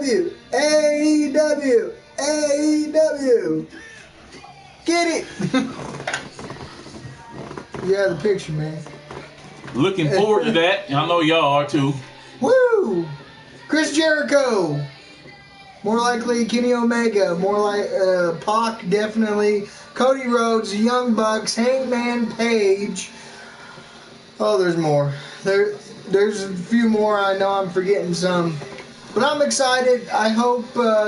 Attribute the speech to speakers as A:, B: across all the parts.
A: AEW, AEW, AEW. Get it. Yeah, the picture, man.
B: Looking forward to that. I know y'all are too.
A: Woo! Chris Jericho. More likely Kenny Omega. More like Pac, definitely. Cody Rhodes, Young Bucks, Hangman Page. Oh, there's more. There's a few more. I know I'm forgetting some. But I'm excited. I hope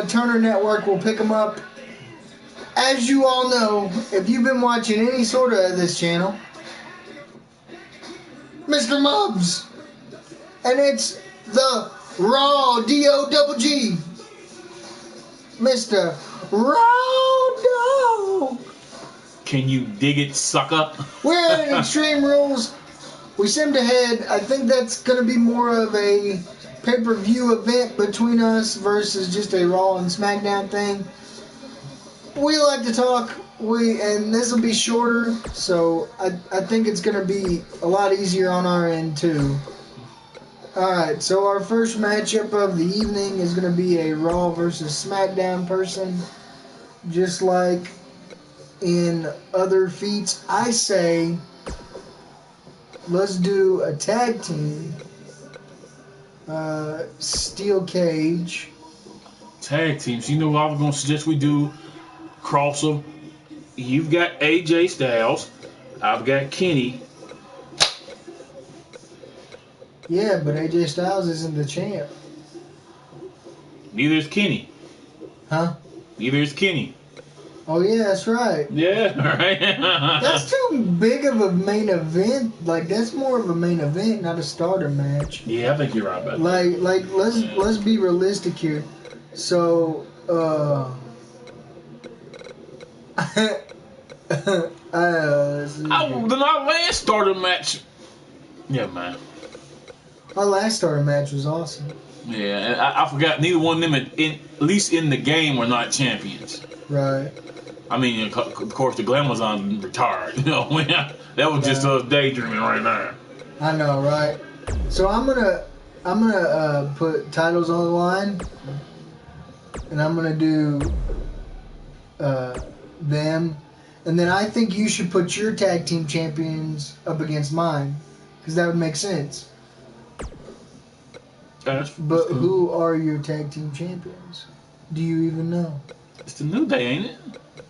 A: Turner Network will pick them up. As you all know, if you've been watching any sort of this channel, Mr.Mubs. And it's the Raw D-O-double-G. Mr. Raw Dogg.
B: Can you dig it, sucker?
A: We're at Extreme Rules. We seemed ahead. I think that's going to be more of a pay-per-view event between us versus just a Raw and SmackDown thing. We like to talk, and this will be shorter, so I think it's going to be a lot easier on our end too. Alright, so our first matchup of the evening is going to be a Raw versus SmackDown person. Just like in other feats, I say let's do a tag team. Steel cage.
B: Tag teams. You know what I was going to suggest we do? Cross them. You've got AJ Styles. I've got Kenny.
A: Yeah, but AJ Styles isn't the champ.
B: Neither is Kenny.
A: Huh?
B: Neither is Kenny.
A: Oh yeah, that's right.
B: Yeah, right.
A: That's too big of a main event. Like that's more of a main event, not a starter match.
B: Yeah, I think you're right about
A: that. Like let's be realistic here. So
B: the last starter match. Yeah, man.
A: Our last starter match was awesome.
B: Yeah, and I forgot neither one of them, at least in the game, were not champions.
A: Right.
B: I mean, of course, the Glamazon retired. You know, that was just us daydreaming right now.
A: I know, right? So I'm gonna put titles on the line, and I'm gonna do them, and then I think you should put your tag team champions up against mine, because that would make sense. But who are your tag team champions? Do you even know?
B: It's the New Day, ain't it?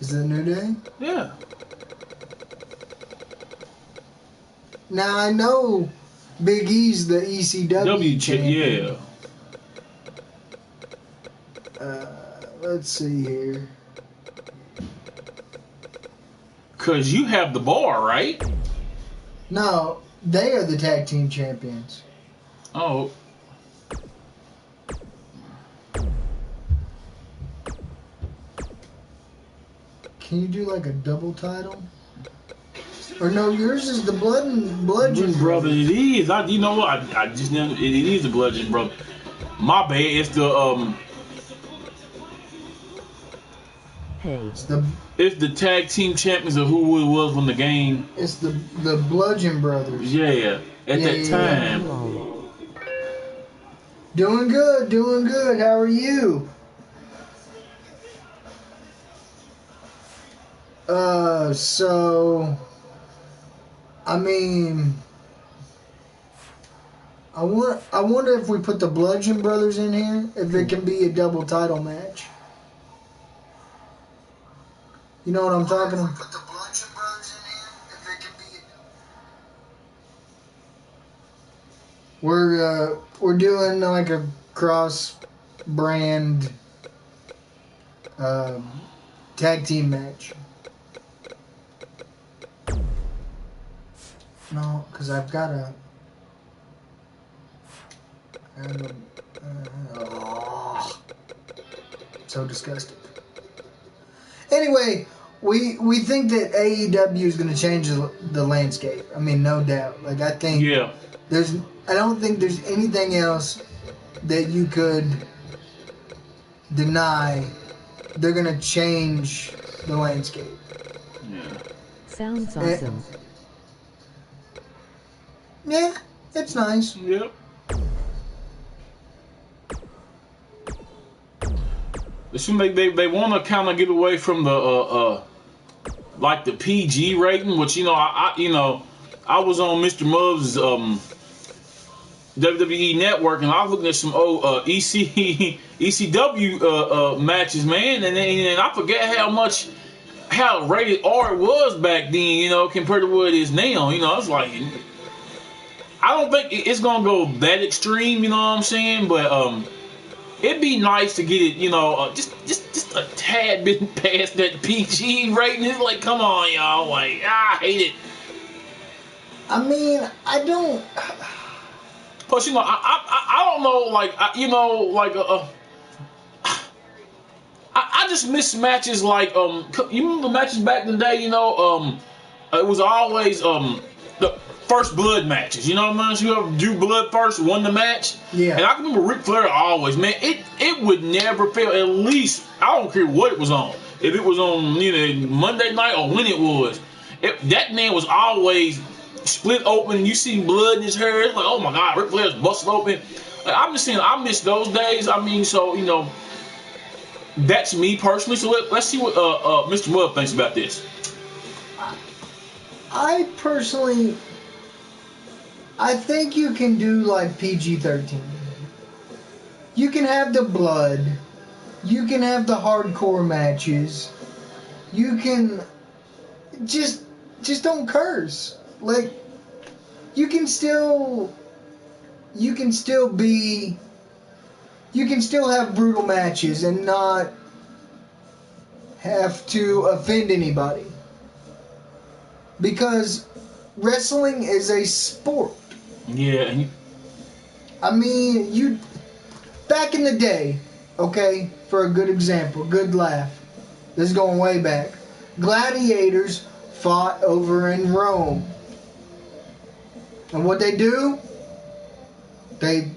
A: Is it the New Day?
B: Yeah.
A: Now I know Big E's the ECW champion.
B: Yeah.
A: Let's see here.
B: Cause you have the bar, right?
A: No, they are the tag team champions.
B: Oh.
A: Can you do like a double title? Or no, yours is the Bludgeon
B: Brother. It is. You know what? I just never. It is the Bludgeon Brother. My bad. It's the
A: Hey.
B: It's the tag team champions of who it was when the game.
A: It's the Bludgeon Brothers.
B: Yeah. At that time.
A: Doing good. Doing good. How are you? So, I mean, I wonder if we put the Bludgeon Brothers in here, if it can be a double title match. You know what I'm talking about? Put the Bludgeon Brothers in here, if it can be. We're doing like a cross brand tag team match. No, because I've got a... so disgusting. Anyway, we think that AEW is going to change the landscape. I mean, no doubt. Like, I think...
B: Yeah.
A: I don't think there's anything else that you could deny. They're going to change the landscape.
B: Yeah.
C: Sounds awesome.
A: Yeah, it's nice.
B: Yep. it seems like they want to kind of get away from the like the PG rating, which I was on Mr.Mubs WWE Network, and I was looking at some old ECW matches, man, and I forget how rated R it was back then, compared to what it is now. It's like, I don't think it's gonna go that extreme, you know what I'm saying? But it'd be nice to get it, just a tad bit past that PG rating. It's like, come on, y'all, like, I hate it.
A: I mean, I don't.
B: Plus, I don't know, I just miss matches like you remember matches back in the day, it was always the first blood matches, you know what I mean? Whoever drew blood first won the match.
A: Yeah.
B: And I can remember Ric Flair always, man, it would never fail. At least, I don't care what it was on. If it was on Monday night or when it was, that man was always split open. You see blood in his hair. It's like, oh my God, Ric Flair's busted open. I'm just saying, I miss those days. I mean, so that's me personally. So let's see what Mr. Mub thinks about this.
A: I personally, I think you can do like PG-13. You can have the blood. You can have the hardcore matches. You can just don't curse. Like, you can still have brutal matches and not have to offend anybody. Because wrestling is a sport.
B: Yeah.
A: I mean, back in the day, okay, for a good example, good laugh. This is going way back. Gladiators fought over in Rome. And what they do? They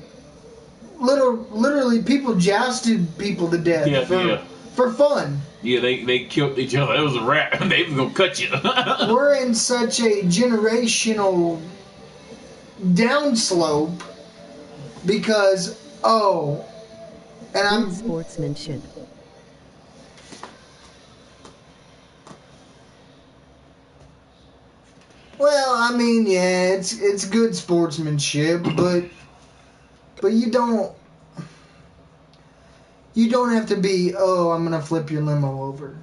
A: literally people jousted people to death for fun.
B: Yeah, they killed each other. It was a wrap. They was gonna cut you.
A: We're in such a generational downslope because and I'm
C: sportsmanship.
A: Well, I mean, yeah, it's good sportsmanship, but you don't have to be, I'm gonna flip your limo over.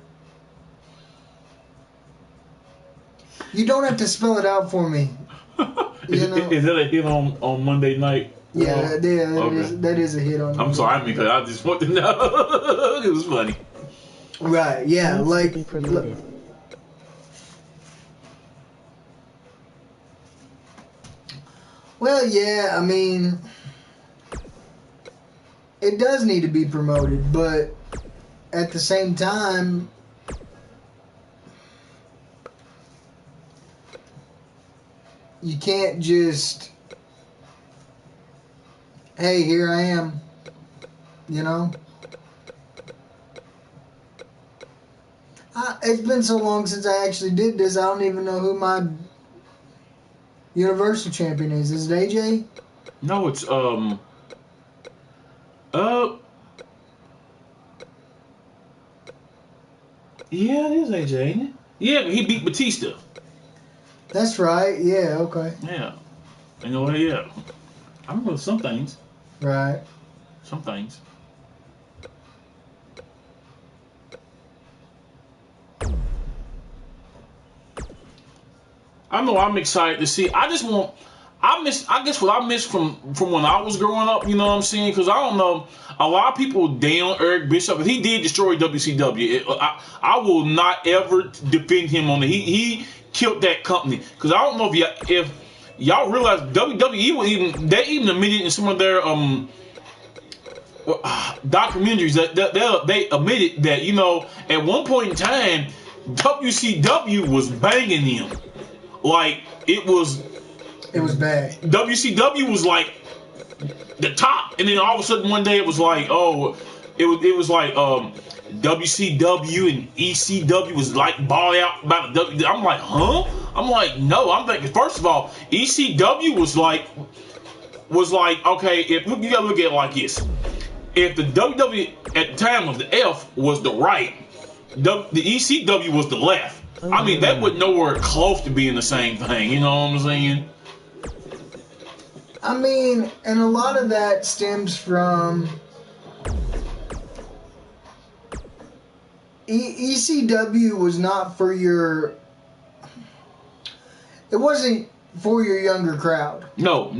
A: You don't have to spell it out for me.
B: Is that a hit on Monday night?
A: Yeah, that is a hit on.
B: I'm sorry, because I just want to know. It was funny.
A: Right? Yeah, like. Well, yeah, I mean, it does need to be promoted, but at the same time, you can't just, hey, here I am, It's been so long since I actually did this, I don't even know who my Universal Champion is. Is it AJ?
B: No, it's yeah, it is AJ, ain't it? Yeah, he beat Batista.
A: That's right. Yeah. Okay.
B: Yeah. Yeah. I remember some things.
A: Right.
B: Some things. I know I'm excited to see. I guess what I missed from when I was growing up, you know what I'm saying? Because I don't know, a lot of people down Eric Bishop, but he did destroy WCW. I will not ever defend him on it. He killed that company. Because I don't know if y'all realize WWE they even admitted in some of their documentaries that they admitted that at one point in time WCW was banging him. Like, it was
A: bad.
B: WCW was like the top, and then all of a sudden one day it was like, it was like WCW and ECW was like bought out by the W. I'm like, huh? I'm like, no. I'm thinking, first of all, ECW was like, okay, if you gotta look at it like this. if the WWE at the time of the F was the right, the ECW was the left. I mean, that was nowhere close to being the same thing. You know what I'm saying?
A: I mean, and a lot of that stems from ECW was not for your. It wasn't for your younger crowd.
B: No,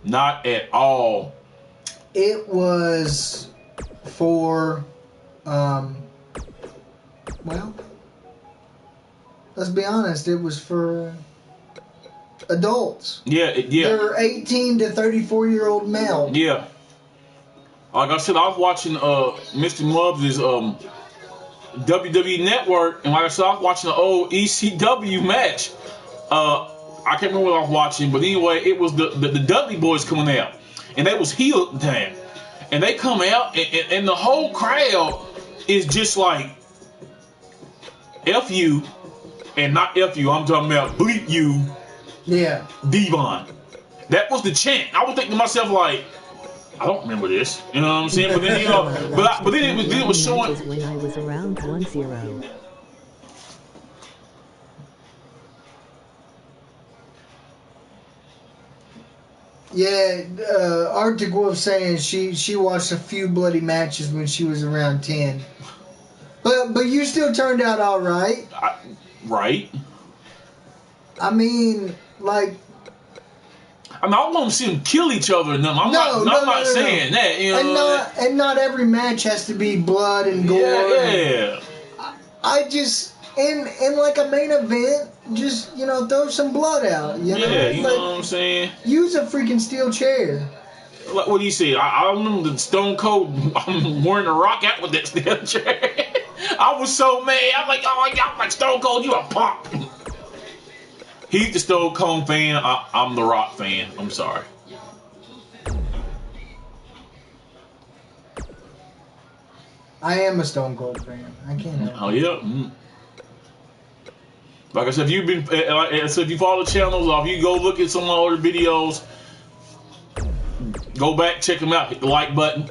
B: not at all.
A: It was for, well, let's be honest. It was for adults.
B: Yeah.
A: They're 18 to 34-year-old male.
B: Yeah. Like I said, I was watching Mr.Mubs' WWE Network, and like I said, I was watching the old ECW match. I can't remember what I was watching, but anyway, it was the Dudley Boys coming out, and they was heel at the time, and they come out, and the whole crowd is just like, F you, and not F you, I'm talking about bleep you,
A: yeah,
B: Devon. That was the chant. I was thinking to myself like, I don't remember this. You know what I'm saying? But then but then it was showing.
C: When I was around 10.
A: Yeah, Arctic Wolf saying she watched a few bloody matches when she was around 10. But you still turned out all right.
B: Right.
A: I mean, like.
B: I mean, I want to see them kill each other. I'm not saying that. You know,
A: and not every match has to be blood and gore.
B: Yeah.
A: I just in like a main event, just throw some blood out. You know?
B: Yeah, you know what I'm saying.
A: Use a freaking steel chair.
B: Like what do you say? I remember the Stone Cold. I'm wearing a rock out with that steel chair. I was so mad. I'm like, oh my God, I'm like Stone Cold, you a punk. He's the Stone Cold fan. I'm the Rock fan. I'm sorry.
A: I am a Stone Cold fan. I can't help it.
B: Oh yeah. Mm. Like I said, if you follow the channels, or if you go look at some of my older videos, go back, check them out. Hit the like button.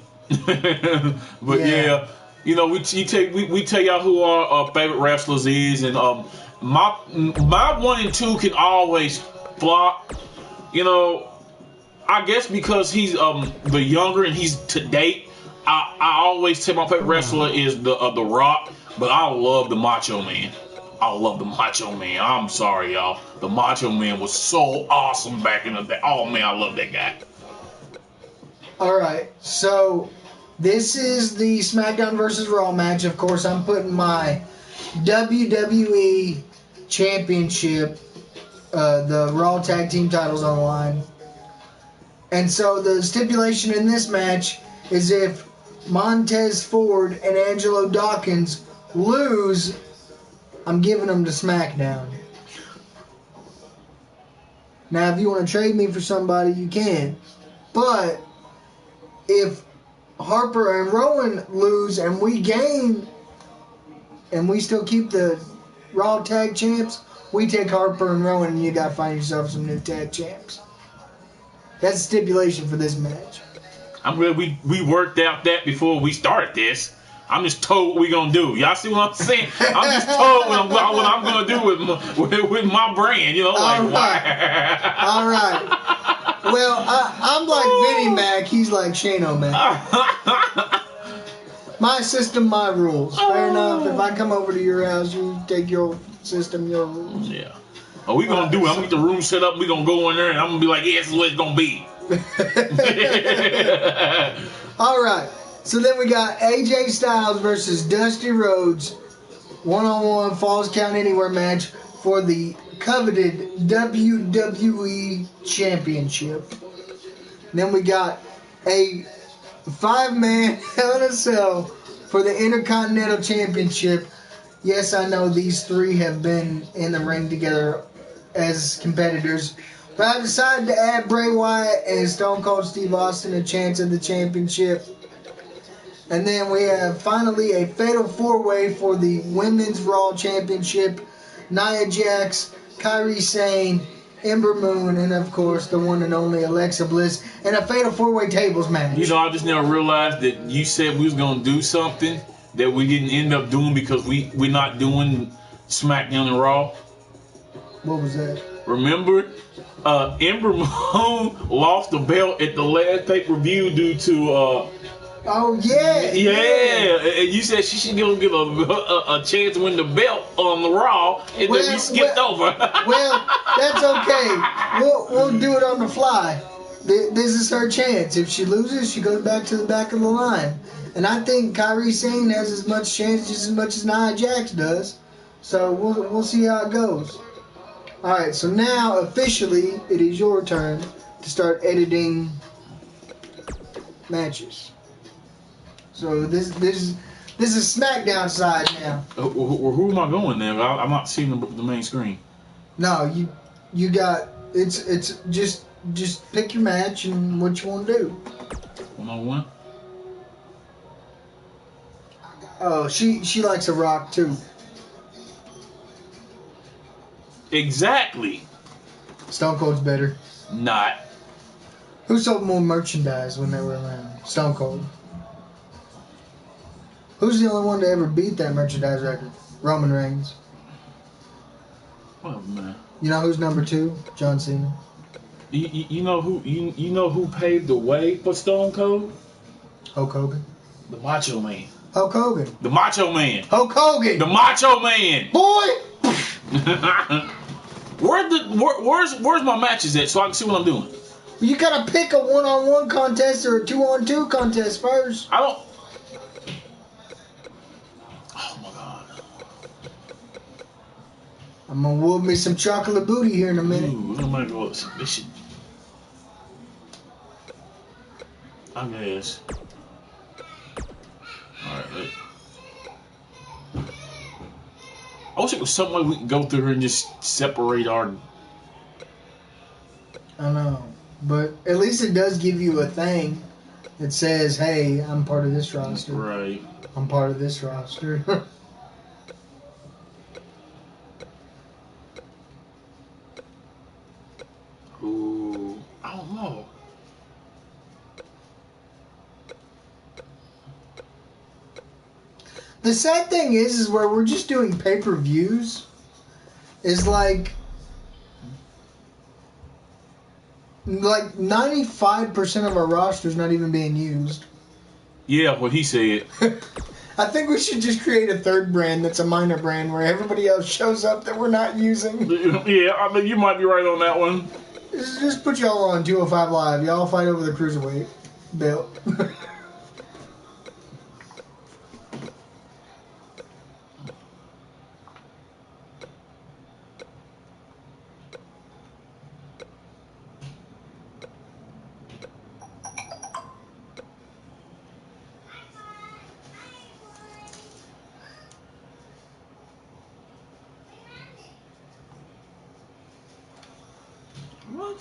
B: But yeah, we tell y'all who our favorite wrestlers is, and my 1 and 2 can always flop. I guess because he's the younger and he's to date. I always say my favorite wrestler is the Rock, but I love the Macho Man. I love the Macho Man. I'm sorry, y'all. The Macho Man was so awesome back in the day. Oh man, I love that guy.
A: All right, so this is the SmackDown versus Raw match. Of course, I'm putting my WWE Championship, the Raw Tag Team titles on the line. And so the stipulation in this match is if Montez Ford and Angelo Dawkins lose, I'm giving them to SmackDown. Now, if you want to trade me for somebody, you can. But if Harper and Rowan lose and we gain, and we still keep the Raw Tag Champs, we take Harper and Rowan, and you got to find yourself some new Tag Champs. That's the stipulation for this match.
B: I'm glad we worked out that before we started this. I'm just told what we're going to do. Y'all see what I'm saying? I'm just told what I'm going to do with my brand.
A: All right. Well, I'm like Vinnie Mac. He's like Shane O'Mac. My system, my rules. Fair enough. If I come over to your house, you take your system, your rules.
B: Yeah. Oh, we going to do it. I'm going to get the room set up. We're going to go in there, and I'm going to be like, yeah, this is what it's going to be.
A: All right. So then we got AJ Styles versus Dusty Rhodes, one-on-one Falls Count Anywhere match for the coveted WWE Championship. Then we got a 5-man Hell in a Cell for the Intercontinental Championship. Yes, I know these three have been in the ring together as competitors, but I decided to add Bray Wyatt and Stone Cold Steve Austin a chance at the championship. And then we have finally a fatal 4-way for the Women's Raw Championship. Nia Jax, Kairi Sane, Ember Moon, and of course the one and only Alexa Bliss in a fatal 4-way tables match.
B: You know, I just now realized that you said we was gonna do something that we didn't end up doing because we're not doing SmackDown and Raw.
A: What was that?
B: Remember, Ember Moon lost the belt at the last pay-per-view due to
A: Oh yeah.
B: and you said she should get a chance to win the belt on the Raw, and then we skipped over.
A: Well, that's okay. We'll do it on the fly. This is her chance. If she loses, she goes back to the back of the line. And I think Kairi Sane has as much chance as much as Nia Jax does. So we'll see how it goes. All right. So now officially, it is your turn to start editing matches. So this is SmackDown side now.
B: Who am I going there? I'm not seeing the main screen.
A: No, you got it's just pick your match and what you want to do.
B: 101.
A: Oh, she likes a rock too.
B: Exactly.
A: Stone Cold's better.
B: Not.
A: Who sold more merchandise when they were around? Stone Cold. Who's the only one to ever beat that merchandise record? Roman Reigns.
B: Oh man.
A: You know who's number 2? John Cena.
B: You know who paved the way for Stone Cold?
A: Hulk Hogan.
B: The Macho Man.
A: Hulk Hogan.
B: The Macho Man.
A: Hulk Hogan.
B: The Macho Man.
A: Boy.
B: Where's my matches at so I can see what I'm doing?
A: You gotta pick a 1-on-1 contest or a 2-on-2 contest first.
B: I don't. Oh my God.
A: I'm gonna whoop me some chocolate booty here in a minute.
B: Ooh, I'm gonna go with submission. I guess. Alright, I wish it was some way we could go through here and just separate our.
A: I know, but at least it does give you a thing that says, "Hey, I'm part of this roster."
B: Right.
A: I'm part of this roster.
B: Ooh, I don't know.
A: The sad thing is where we're just doing pay-per-views is like 95% of our roster is not even being used.
B: Yeah, what he said.
A: I think we should just create a third brand that's a minor brand where everybody else shows up that we're not using.
B: Yeah, I mean, you might be right on that one.
A: Just put y'all on 205 Live. Y'all fight over the cruiserweight belt.
B: What?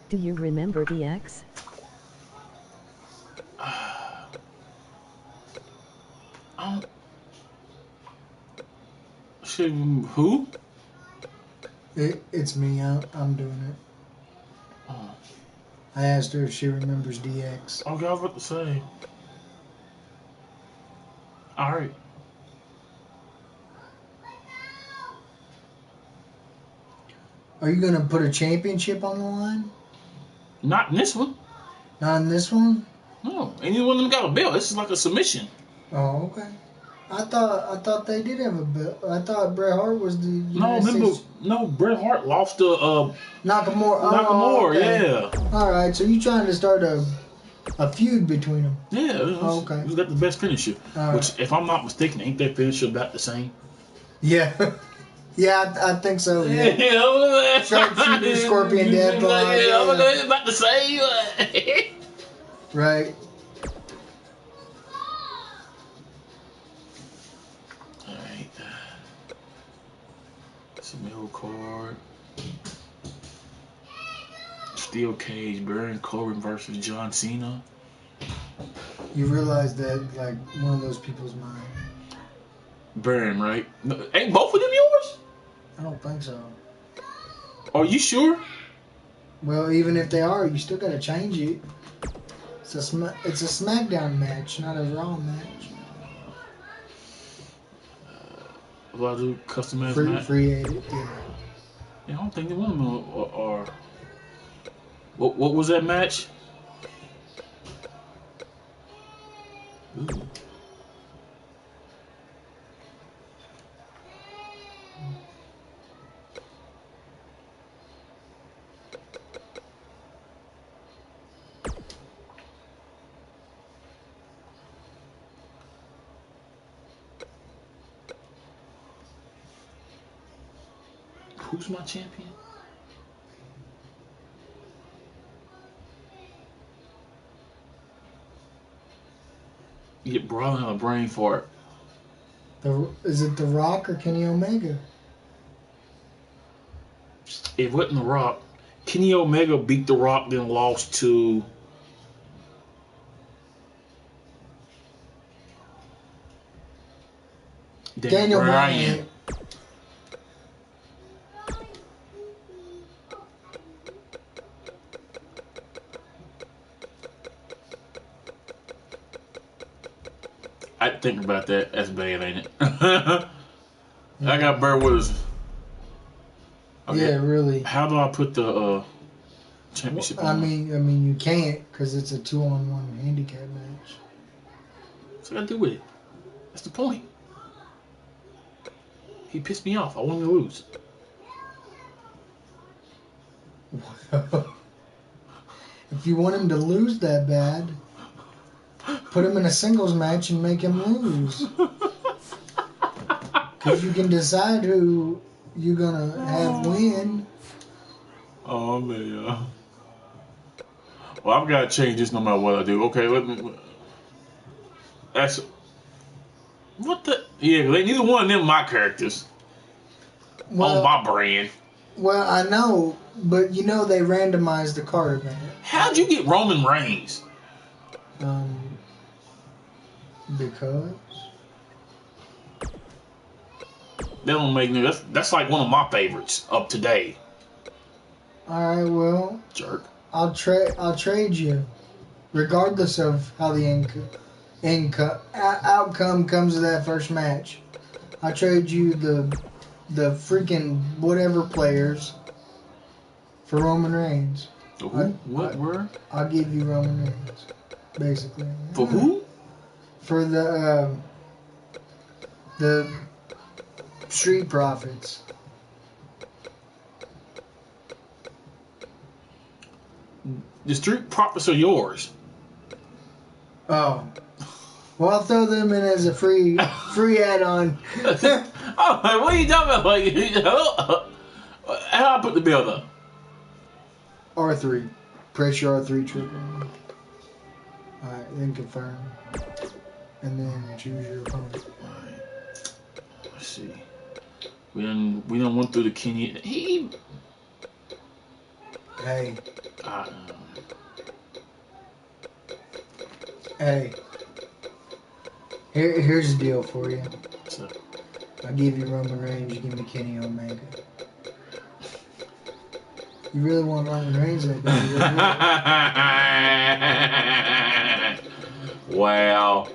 C: Do you remember DX?
B: Who?
A: It's me. I'm doing it.
B: Oh.
A: I asked her if she remembers DX.
B: Okay, I was about to say. Alright.
A: Are you going to put a championship on the line?
B: Not in this one.
A: Not in this one?
B: No. Any one of them got a belt. This is like a submission.
A: Oh, okay. I thought they did have a belt. I thought Bret Hart was the
B: No, Bret Hart lost to
A: Nakamura.
B: Nakamura,
A: okay.
B: yeah.
A: All right, so you trying to start a feud between them?
B: Yeah.
A: Okay.
B: Who's got the best finisher?
A: All
B: Which,
A: right.
B: if I'm not mistaken, ain't their finisher about the same?
A: Yeah. Yeah, I think so. Yeah.
B: Yeah.
A: Sharpshooter, Scorpion Death.
B: Yeah, about the same.
A: Right.
B: Alright. It's a middle card. Steel cage, Baron Corbin versus John Cena.
A: You realize that, like, one of those people's mine.
B: Baron, right? Ain't both of them yours?
A: I don't think so.
B: Are you sure?
A: Well, even if they are, you still gotta change it. It's a SmackDown match, not a Raw match.
B: What I do customized match?
A: Free edit, yeah.
B: Yeah, I don't think they one of them are. What was that match? Ooh. Who's my champion? You get brawling on a brain fart.
A: Is it The Rock or Kenny Omega?
B: It wasn't The Rock. Kenny Omega beat The Rock, then lost to Daniel Bryan. I think about that. That's bad, ain't it? I got Burt Willis. Okay.
A: Yeah, really.
B: How do I put the championship on?
A: I mean, you can't because it's a 2-on-1 handicap match.
B: What's I gotta do with it? That's the point. He pissed me off. I want him to lose.
A: If you want him to lose that bad, put him in a singles match and make him lose. Because you can decide who you're gonna have win.
B: Oh man. Well, I've got to change this no matter what I do. Okay, let me. That's what the. Yeah, neither one of them my characters.
A: Well,
B: on my brand.
A: Well, I know, but you know they randomized the card event.
B: How'd you get Roman Reigns?
A: Because
B: That don't make me. That's like one of my favorites of today.
A: All right, well,
B: Jerk.
A: I'll trade you, regardless of how the outcome comes of that first match. I'll trade you the freaking whatever players for Roman Reigns.
B: Who? What word?
A: I'll give you Roman Reigns, basically.
B: For who?
A: For the Street Profits.
B: The Street Profits are yours.
A: Oh. Well, I'll throw them in as a free add-on.
B: Oh, what are you talking about? Like, how I put the bill up?
A: R3. Pressure R3 triple. Alright, then confirm. And then choose your opponent.
B: Alright. Let's see. We done went through the Kenny.
A: Hey. Hey. Here's the deal for you.
B: So,
A: I give you Roman Reigns, you give me Kenny Omega. You really want Roman Reigns that bad?
B: Wow.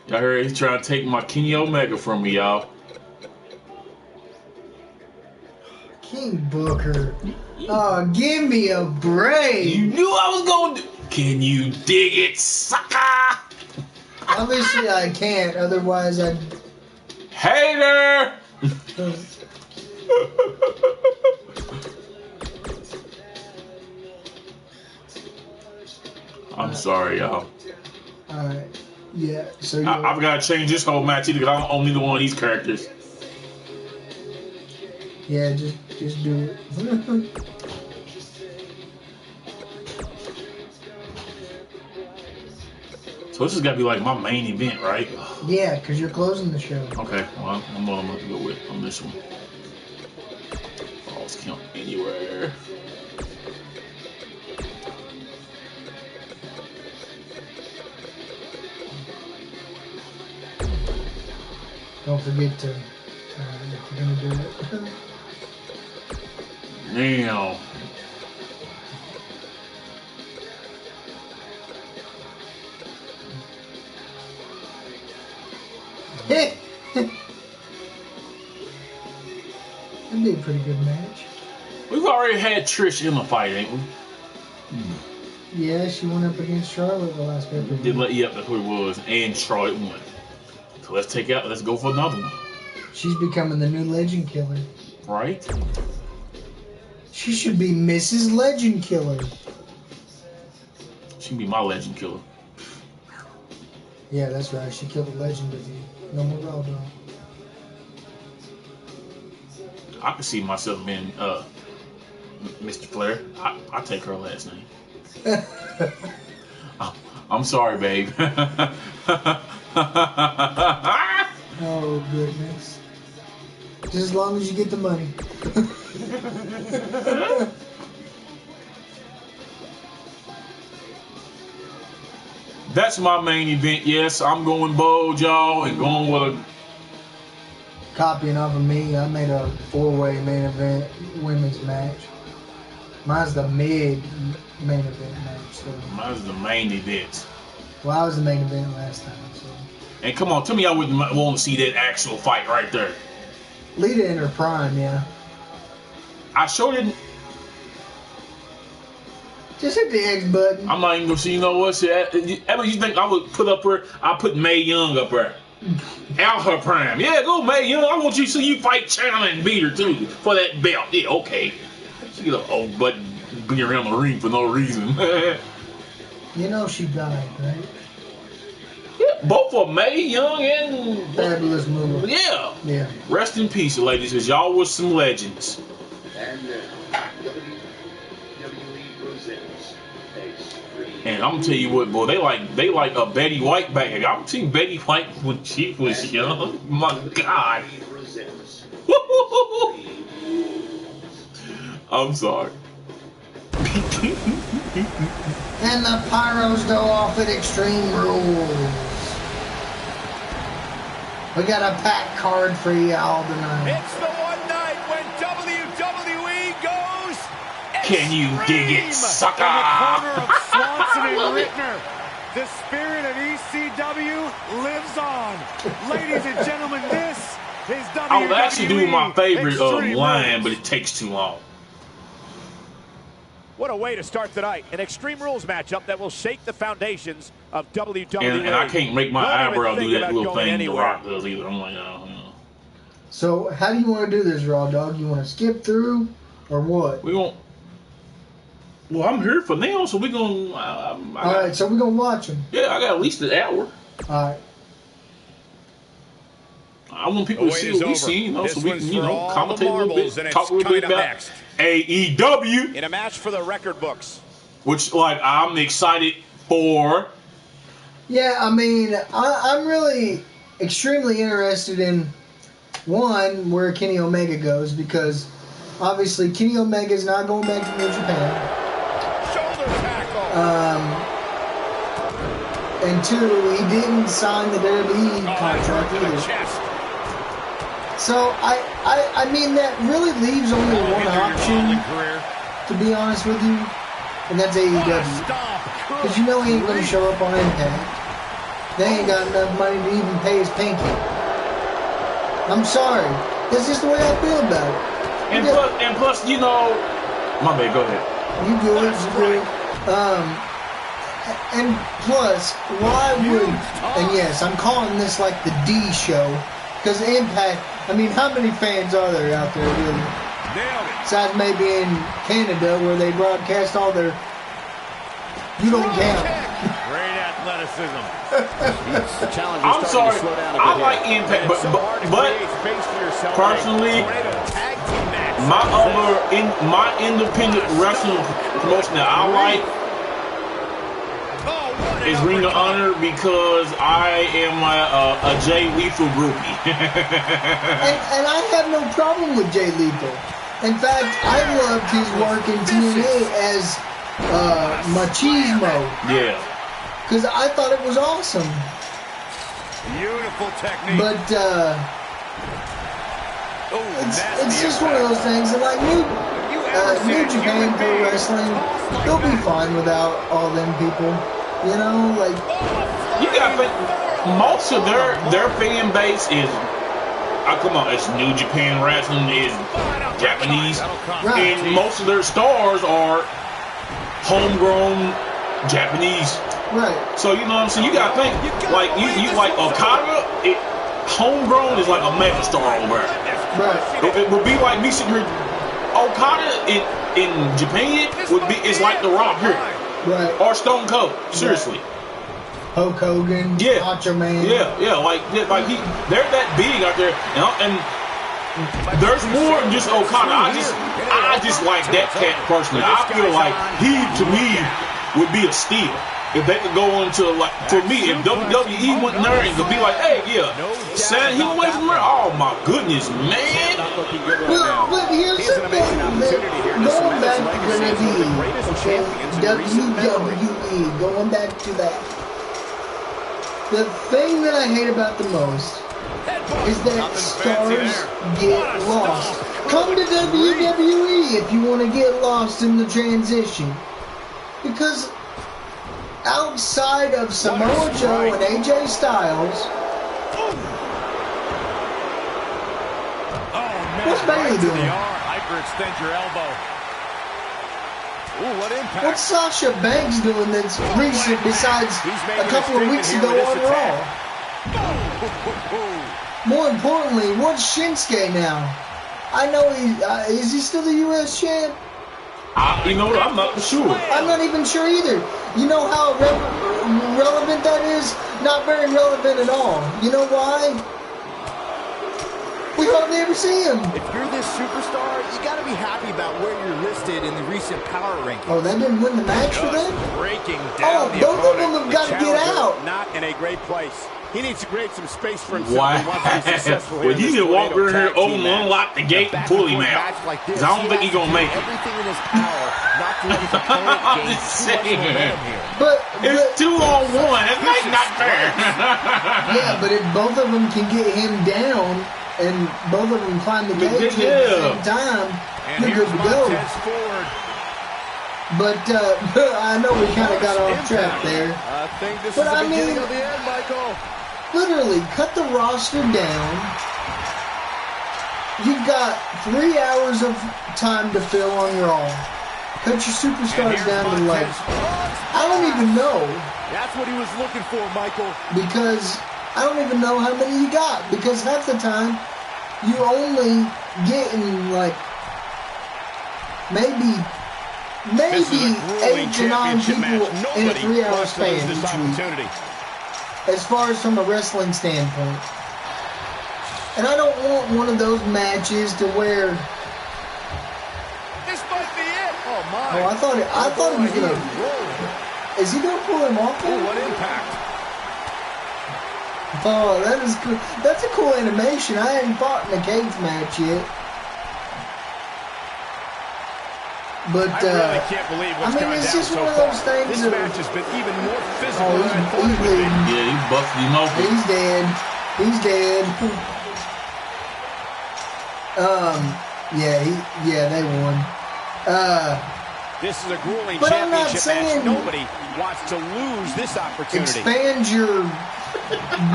B: Y'all heard he's trying to take my Kenny Omega from me, y'all.
A: King Booker. Oh, give me a break.
B: You knew I was going to. Can you dig it, sucker?
A: Obviously I can't, otherwise I'd...
B: Hater! I'm sorry, y'all.
A: Alright, yeah, so
B: I've got to change this whole match either because I don't own neither one of these characters.
A: Yeah, just do it.
B: So this has got to be like my main event, right?
A: Yeah, because you're closing the show.
B: Okay, well, I'm going to go with on this one. Falls count anywhere.
A: Don't forget to, if you're gonna do it.
B: Damn.
A: That'd be a pretty good match.
B: We've already had Trish in the fight, ain't we?
A: Yeah, she went up against Charlotte the last pay-per-view.
B: Yep, that's what it was. And Charlotte won. So let's go for another one.
A: She's becoming the new Legend Killer.
B: Right?
A: She should be Mrs. Legend Killer.
B: She can be my Legend Killer.
A: Yeah, that's right. She killed a legend with you. No more Raw Dogg.
B: I could see myself being Mr. Flair. I take her last name. I'm sorry, babe.
A: Oh, goodness. Just as long as you get the money.
B: That's my main event. Yes, I'm going bold, y'all, and going with a...
A: Copying off of me, I made a 4-way main event women's match. Mine's the main event match. So.
B: Mine's the main event.
A: Well, I was the main event last time. So.
B: And come on, tell me I wouldn't want to see that actual fight right there.
A: Lita in her prime, yeah.
B: I sure didn't.
A: Just hit the X button.
B: I'm not even gonna see. You know what? Ever you think I would put up her? I put Mae Young up there. Out her prime. Yeah, go Mae Young. I want you to see you fight China and beat her too for that belt. Yeah, okay. She get a old butt being around the ring for no reason.
A: You know she died, right?
B: Yeah, both of Mae Young and
A: Fabulous Moolah.
B: Yeah.
A: Yeah.
B: Rest in peace, ladies, because y'all was some legends.
D: And WWE presents
B: And I'm gonna tell you what, boy, they like a Betty White back here. I've seen Betty White when she was young. My God. I'm sorry.
A: And the Pyros go off at Extreme Rules. We got a packed card for y'all tonight.
E: It's the one night when WWE goes
B: Can you dig it, sucker?
E: In the corner of Swanson and Rittner, the spirit of ECW lives on. Ladies and gentlemen, this is WWE
B: I would actually do my favorite
E: Extreme
B: line,
E: Rules.
B: but it takes too long.
E: What a way to start tonight. An Extreme Rules matchup that will shake the foundations of WWE.
B: And I can't make my
E: Don't even
B: eyebrow do
E: think
B: that
E: about
B: little
E: going
B: thing The
E: anywhere.
B: Rock does either. I'm like, oh, no.
A: So, how do you want to do this, Raw Dogg? You want to skip through, or what?
B: We won't. Well, I'm here for now, so we're going to...
A: All right, so we're going to watch them.
B: Yeah, I got at least an hour.
A: All right.
B: I want people to see what we see, you know, so we can, you know, commentate a little bit, talk a little bit about AEW.
E: In a match for the record books.
B: Which, like, I'm excited for.
A: Yeah, I mean, I'm really extremely interested in, one, where Kenny Omega goes, because obviously Kenny Omega is not going back to New Japan.
E: Shoulder tackle.
A: And two, he didn't sign the WWE contract either.
E: Chest.
A: So, I mean, that really leaves only one option, to be honest with you, and that's AEW. Because you know he ain't going to show up on Impact. They ain't got enough money to even pay his pinky. I'm sorry. That's just the way I feel about it.
B: And plus, you know... My bad, go ahead.
A: You good, you good. And plus, why would... And yes, I'm calling this like the D show. Because Impact... I mean, how many fans are there out there, really? Besides maybe in Canada, where they broadcast all their... You don't count.
E: Great athleticism.
B: I'm sorry. I like Impact, but personally, my independent wrestling promotion that I like is Ring of Honor, because I am a Jay Lethal groupie.
A: and I have no problem with Jay Lethal. In fact, I loved his work in TNA as Machismo.
B: Yeah.
A: Because I thought it was awesome.
E: Beautiful technique.
A: But It's just one of those things. And like New Japan Pro Wrestling, they'll be fine without all them people. You know, like
B: you gotta think most of their fan base is. Come on, it's New Japan Wrestling is Japanese,
A: right.
B: And most of their stars are homegrown Japanese.
A: Right.
B: So you know what I'm saying? You gotta think like you like Okada. Homegrown is like a mega star over there.
A: Right.
B: If it would be like me sitting here, Okada in Japan would be it's like The Rock here,
A: right?
B: Or Stone Cold. Seriously.
A: Right. Hulk Hogan, Macho Man.
B: Yeah, like they're that big out there, and there's more than just Okada. I just like that cat personally. I feel like he to me would be a steal if they could go into like for me if WWE went in there and could be like, hey, send him away from there. Oh my goodness, man.
A: But here's the thing, going back to WWE, going back to that. The thing that I hate about the most is that stars get lost. Come to WWE if you want to get lost in the transition. Because outside of Samoa Joe and AJ Styles, what's Bayley doing?
E: Hyperextend your elbow. Ooh, what impact.
A: What's Sasha Banks doing that's recent besides a couple of weeks ago on Raw? More importantly, what's Shinsuke now? I know is he still the U.S. champ?
B: You know what? I'm not sure.
A: I'm not even sure either. You know how relevant that is? Not very relevant at all. You know why? We hardly ever see him.
D: If you're this superstar, you got to be happy about where you're listed in the recent power rankings.
A: Oh, that didn't win the match for them?
E: Breaking down
A: both of them have got to get out.
E: Not in a great place. He needs to create some space for himself. Wow.
B: Well, you can walk in here, unlock the gate, and pull him out. Because I don't think he's going to make it.
D: Everything in his power not to let his opponent gain too much momentum here.
A: But
B: it's 2-on-1. That's not fair.
A: Yeah, but if both of them can get him down and both of them climb the cage at the same time, you're good to go. But I know we kind of got off track there.
E: I think this is the beginning of the end, Michael.
A: Literally, cut the roster down. You've got 3 hours of time to fill on Raw. Cut your superstars down to like, I don't even know.
E: That's what he was looking for, Michael.
A: Because I don't even know how many you got. Because half the time, you only getting like maybe 8 to 9 people in a 3-hour span each week. As far as from a wrestling standpoint. And I don't want one of those matches to where.
E: This might be it. Oh my!
A: Oh, I thought he was gonna. Is he gonna pull him off?
E: Ooh, what impact!
A: Oh, that is cool. That's a cool animation. I hadn't fought in a cage match yet. But
E: I really can't believe what's gone
A: it's
E: down
A: just
E: so
A: one of
E: far.
A: those things.
E: This match has been even more physical
A: Oh,
E: than I thought it would be.
B: Yeah, he busted him open.
A: He's dead. He's dead. They won.
E: This is a grueling
A: But I'm not
E: championship
A: saying-
E: match. Nobody wants to lose this opportunity.
A: Expand your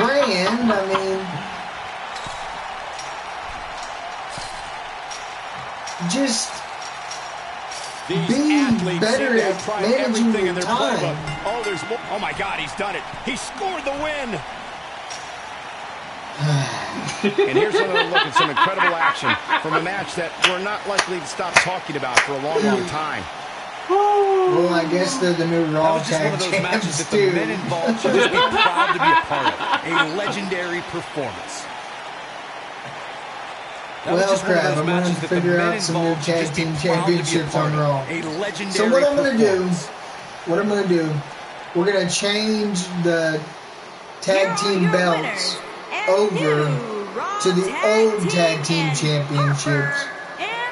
A: brand. I mean, just
E: These
A: be
E: athletes
A: better
E: seem to
A: at
E: have tried
A: managing
E: everything
A: your
E: in their
A: time.
E: playbook. Oh, there's more. Oh my God, he's done it. He scored the win. And here's another look at some incredible action from a match that we're not likely to stop talking about for a long, long time.
A: Well, I guess they're the new
D: That
A: Raw
D: was just one
A: tag
D: of those matches
A: champs
D: that the men
A: too.
D: involved should just be proud to be a part of. A legendary performance. That was
A: Well,
D: just one of
A: crap,
D: those
A: I'm going
D: matches
A: to
D: that the
A: figure
D: men
A: out some new
D: involved should
A: tag
D: just be
A: team
D: proud to be a
A: championships
D: part
A: on
D: of.
A: Raw.
D: A legendary
A: So what I'm going to do,
D: performance.
A: we're going to change the tag team belts over to the old tag team championships,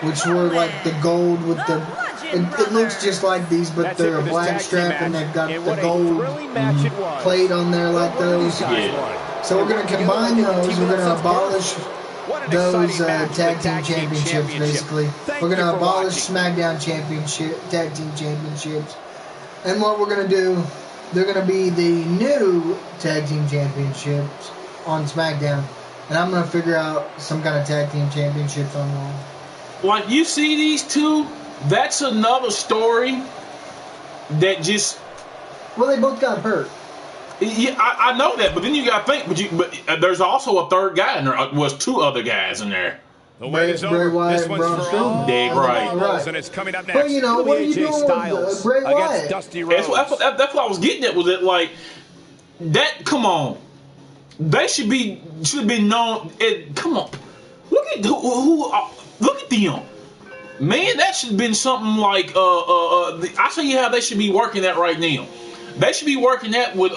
A: which were like the gold with the. It looks just like these, but
E: That's
A: they're
E: it
A: a
E: for this
A: black
E: tag team
A: strap and
E: match.
A: they've got
E: And
A: the
E: what a
A: gold
E: thrilling match it was.
A: plate on there like those.
B: Yeah.
A: So we're going to combine those. We're going to abolish those tag team championships, basically. We're going to abolish SmackDown championship, tag team championships. And what we're going to do, they're going to be the new tag team championships on SmackDown. And I'm going to figure out some kind of tag team championships on Raw.
B: Like, you see these two, that's another story that just...
A: Well, they both got hurt.
B: Yeah, I know that, but then you got to think, but there's also a third guy in there. Was two other guys in there.
E: The wait is over. This one's for all.
B: Dang right.
E: And it's coming up next.
A: But, you know, what are you doing with Bray Wyatt?
E: Dusty Rhodes.
B: That's what I was getting at, was that, like, that, come on. They should have been known. Come on. Look at look at them. Man, that should have been something like, I tell you how they should be working that right now. They should be working that with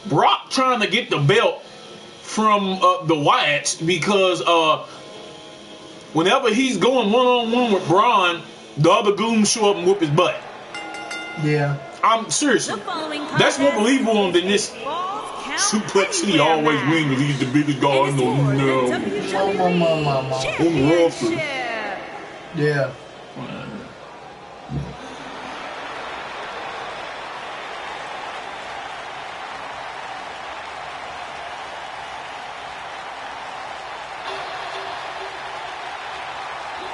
B: Brock trying to get the belt from the Wyatts, because whenever he's going one-on-one with Braun, the other goons show up and whip his butt.
A: Yeah.
B: I'm seriously. That's more believable than this Suplex City always win because he's the biggest guy I know. On the roster.
A: Yeah.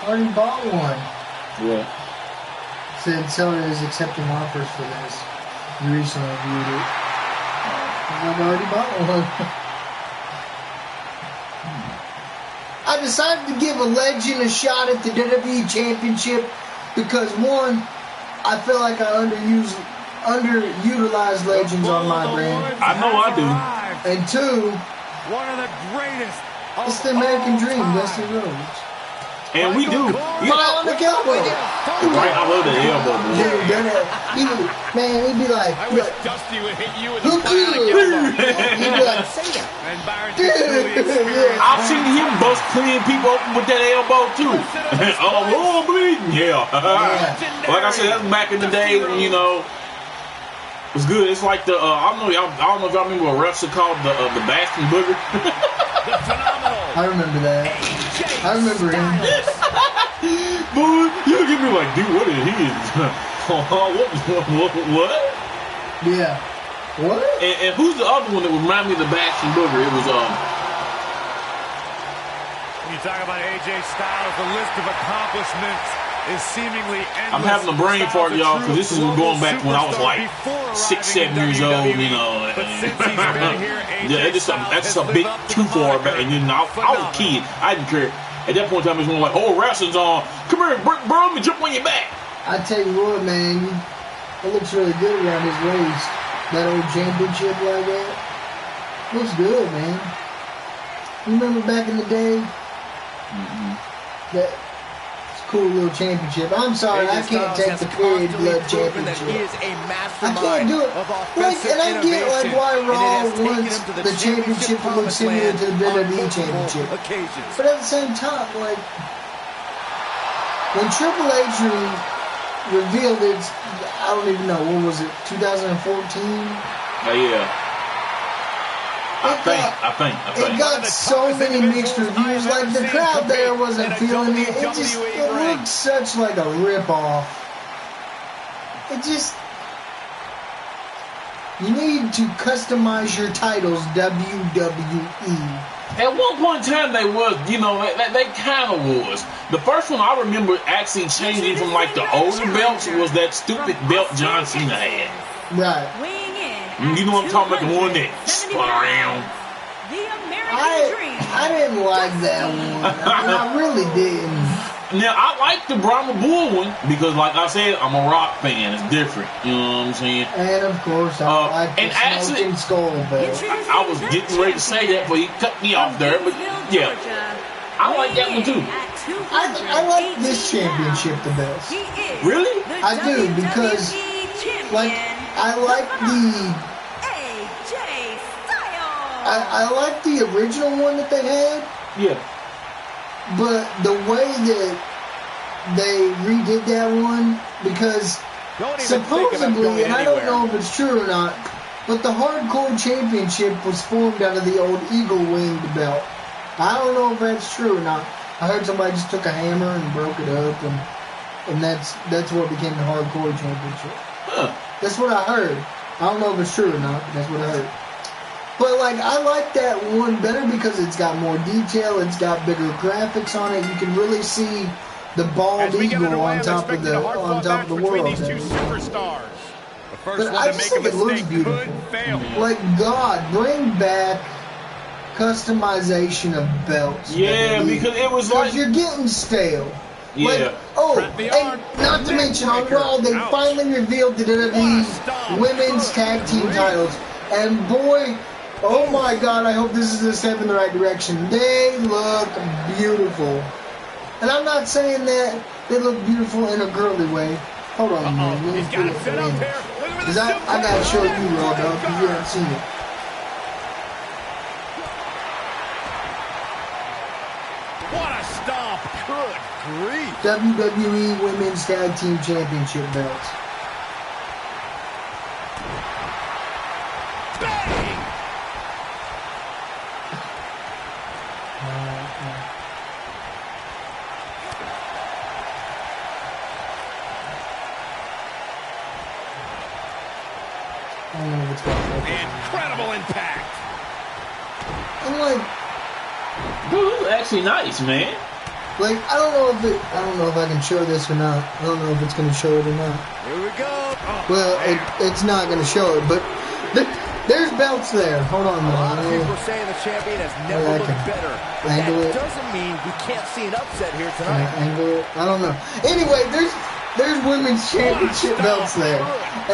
A: Already bought one.
B: Yeah.
A: Said seller is accepting offers for this. You recently viewed it. I've already bought one. I decided to give a legend a shot at the WWE Championship because, one, I feel like I underutilized legends on my brand.
B: I know I do.
A: And two,
E: one of the greatest.
A: It's the American Dream, Dusty Rhodes.
B: And we do.
A: Bionic elbow.
B: Right, I love the elbow.
A: Dude, he'd be like,
E: I wish Dusty would hit you with
A: who
E: the bionic elbow.
A: He'd be like,
E: And Byron gets really experienced.
B: I've seen him bust plenty of people open with that elbow too. Oh, bleeding, yeah. Like I said, that's back in the day when, you know, it was good. It's like the I don't know if y'all remember what refs are called, the Bastion Booger.
E: The phenomenal.
A: I remember that. I remember him.
B: Boy, you look at me like, dude, what is he? What?
A: Yeah. What?
B: And who's the other one that would remind me of the Bastion Booger? It was
E: When you talk about AJ Styles, the list of accomplishments is seemingly endless.
B: I'm having a brain fart, y'all, because this is going back to when I was like 6, 7 years old, you know. Yeah, that's a bit too far back. And then I was a kid. I didn't care. At that point in time, it was more like, oh, wrestling's on. Come here, bro, let me jump on your back.
A: I tell you what, man, it looks really good around his waist. That old championship like that. Looks good, man. You remember back in the day? That cool little championship. I'm sorry, I can't take the period blood championship. I can't do it. Like, and I get like why Raw wants the championship to look similar to the WWE championship. But at the same time, like when Triple H revealed it, I don't even know, what was it, 2014?
B: Yeah. I think.
A: It got so many mixed reviews. Like, the crowd there wasn't feeling it. It looked such like a rip-off. It just... You need to customize your titles, WWE.
B: At one point in time, they was, you know, they kind of was. The first one I remember actually changing from, like, the older belts was that stupid belt John Cena had.
A: Right.
B: You know what I'm talking about? The one that spun around.
A: I didn't like that one. I mean, I really didn't.
B: Now, I like the Brahma Bull one because, like I said, I'm a rock fan. It's different. You know what I'm saying?
A: And, of course, I like the Smoking Skull belt.
B: I was getting ready to say that, but he cut me off there. But, yeah, I like that one, too.
A: I like this championship the best.
B: Really?
A: I do, because, like, I like I like the original one that they had.
B: Yeah.
A: But the way that they redid that one, because supposedly, and I don't know if it's true or not, but the Hardcore Championship was formed out of the old Eagle Winged belt. I don't know if that's true or not. I heard somebody just took a hammer and broke it up, and that's what became the Hardcore Championship.
B: Huh.
A: That's what I heard. I don't know if it's true or not, but that's what I heard. But like, I like that one better because it's got more detail. It's got bigger graphics on it. You can really see the bald eagle on top of the world.
E: These two superstars. The first
A: But
E: one
A: I
E: to
A: just
E: make a
A: think it looks
E: mistake
A: beautiful.
E: could fail.
A: Like, God, bring back customization of belts.
B: Yeah,
A: WWE.
B: because it was like,
A: you're getting stale.
B: yeah.
A: Like, oh,
E: Trap the arm.
A: and not to mention on Raw, they
E: Ouch.
A: finally revealed the WWE Women's Tag Team titles. And boy, oh my God, I hope this is a step in the right direction. They look beautiful. And I'm not saying that they look beautiful in a girly way. Hold on, man.
E: He's got it set up here.
A: Because I gotta show you, Raw Dogg, because you haven't seen it.
E: What a stomp. Good grief.
A: WWE Women's Tag Team Championship belts.
E: Bang!
A: I don't know what's going on.
E: Incredible impact.
A: I'm like,
B: Dude, it was actually nice, man.
A: I don't know if I can show this or not. I don't know if it's gonna show it or not.
E: Here we go. Oh,
A: Well,
E: man.
A: it's not gonna show it, but there's belts there. Hold on,
D: A lot of
A: man.
D: people are saying the champion has never
A: I
D: looked
A: can
D: better. But
A: angle
D: that
A: it.
D: doesn't mean we can't see an upset here
A: Can I
D: tonight.
A: angle it? I don't know. Anyway, there's women's championship belts there,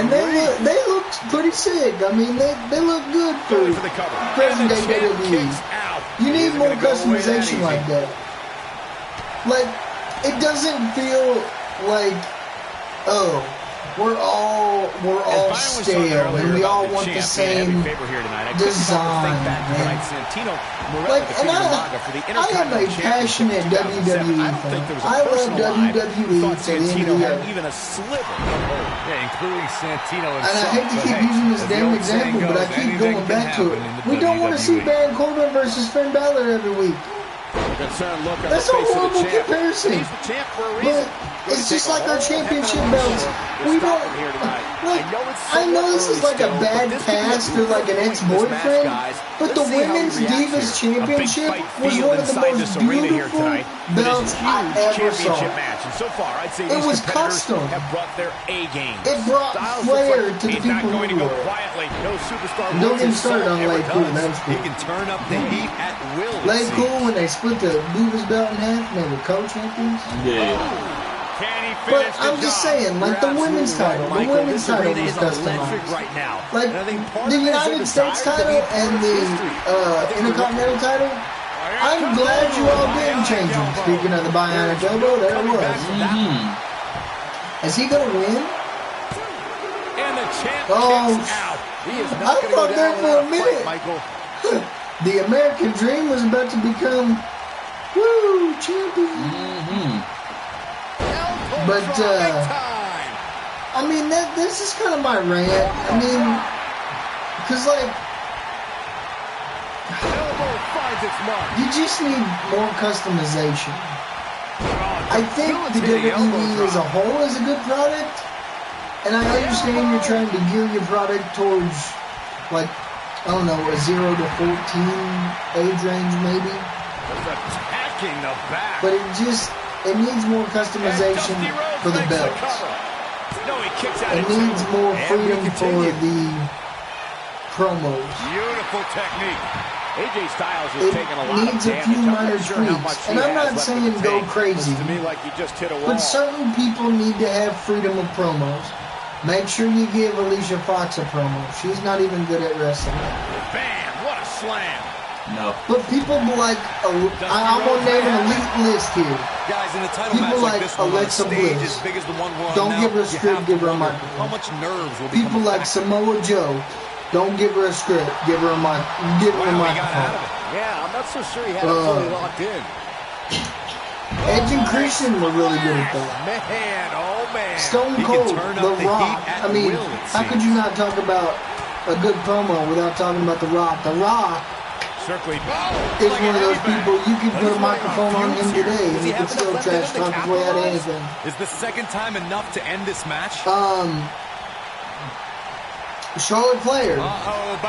A: and they look pretty sick. I mean, they look good
E: Going for the
A: for
E: cover.
A: present
E: And the
A: day
E: champ
A: WWE.
E: kicks out.
A: You
E: He
A: need
E: isn't
A: more
E: gonna go away that
A: customization
E: easy.
A: like that. Like, it doesn't feel like, oh, we're all
E: As Byron was talking
A: stale
E: earlier
A: and we
E: about
A: all
E: the
A: want the
E: champ being a
A: same
E: heavy favorite here tonight, I couldn't help but
A: design,
E: think back to
A: man.
E: tonight's Santino Morella
A: Like, and
E: defeated Umaga for the
A: I am
E: Intercontinental
A: a
E: Championship
A: passionate
E: in 2007.
A: WWE
E: I don't think there was a
A: fan. I love
E: person alive
A: WWE
E: who thought
A: to the end of
E: Santino
A: the
E: had
A: earth.
E: even a sliver of hope.
F: Yeah, including Santino
A: And
F: himself.
A: I hate to
F: But
A: keep
F: hey,
A: using this
F: as the
A: damn
F: old
A: example,
F: saying
A: but I
F: goes,
A: keep
F: anything
A: going
F: can
A: back to it.
F: happen in the
A: We don't want to see
F: WWE.
A: Baron Corbin versus Finn Balor every week.
E: Concerned look on
A: That's
E: the
A: a
E: face of the
A: horrible
E: champ.
A: comparison.
E: He's the champ for a
A: But
E: reason.
A: it's just like our championship belts. We don't. Like, I know this is like a bad past or like an ex-boyfriend, but the Women's Divas Championship was one of the most beautiful belts I ever saw.
E: Match. And so far, I'd say
A: It
E: these
A: was
E: competitors
A: custom.
E: have brought their A game.
A: It brought
E: Styles
A: flair
E: looks
A: to the
E: he's not
A: people
E: going to
A: who
E: go
A: were.
E: quietly. No superstar
A: And don't
E: loses
A: get me started
E: soul
A: on
E: ever
A: Lay Cool,
E: does.
A: that's cool.
E: He can turn up the heat at will. it
A: Lay
E: seems.
A: Cool when they split the Divas belt in half and they were co-champions.
B: Yeah.
E: Can he
A: But
E: finish
A: I'm
E: the
A: just
E: job?
A: saying, like the women's title, the women's title was customized.
D: right now.
A: Like
D: And I think part
A: the
D: of it is their
A: United States
D: desire to
A: title
D: be part
A: and
D: of
A: the
D: history. I think
A: Intercontinental title. I'm glad you all didn't change them. Speaking of the bionic elbow, there it was. Is he gonna win?
E: And the champ
A: Oh,
E: kicks out.
D: He is
A: I
D: not going to go
A: thought there
D: down
A: for a
D: without a
A: minute.
D: fight, Michael.
A: The American Dream was about to become, woo, champion. But I mean, this is kind of my rant. I mean, because like,
E: Elbow finds its mark.
A: you just need more customization. I think the WWE as a whole is a good product, and I understand you're trying to gear your product towards, like, I don't know, a 0 to 14 age range maybe,
E: Just attacking the back.
A: but it needs more customization for the belts.
E: No, he kicks out
A: It
E: at
A: needs
E: two.
A: more
E: And we
A: freedom for
E: continue.
A: the promos.
E: Beautiful technique.
D: AJ Styles is
A: It
D: taking a lot of
A: needs a
D: damage.
A: few
D: I'm not
A: minor
D: sure how much
A: tweaks,
D: he
A: and I'm
D: has
A: not
D: left in
A: saying
D: the
A: go
D: tank.
A: crazy.
E: To me, like he just hit a wall.
A: But certain people need to have freedom of promos. Make sure you give Alicia Fox a promo. She's not even good at wrestling.
E: Bam! What a slam.
B: No.
A: But people like, I'm going to name an elite list here.
F: Guys, in a title
A: People
F: match
A: like
F: like this one, on a
A: Alexa
F: stage
A: Bliss.
F: as big as the one we're on
A: Don't
F: now,
A: give her a
F: you
A: script,
F: have to
A: give her a
F: wonder
A: microphone.
F: how much nerves will
A: People
F: become a
A: like
F: factor.
A: Samoa Joe. Don't give her a script. Give her a mic. Give her a
E: Wow, he got out
A: microphone.
E: of it.
D: Yeah, I'm not so sure he had it fully locked in.
A: Edge and Christian were really good at that.
E: Man, oh man.
A: Stone
F: He can
A: Cold,
F: turn up
A: The
F: the
A: Rock.
F: heat at
A: I mean,
F: will, it
A: how could you not talk about a good promo without talking about The Rock? The Rock
E: Circling.
A: is one of those people, you could put a microphone on him today and he could still trash talk his way out of anything.
F: Is the second time enough to end this match?
A: Charlotte Flair,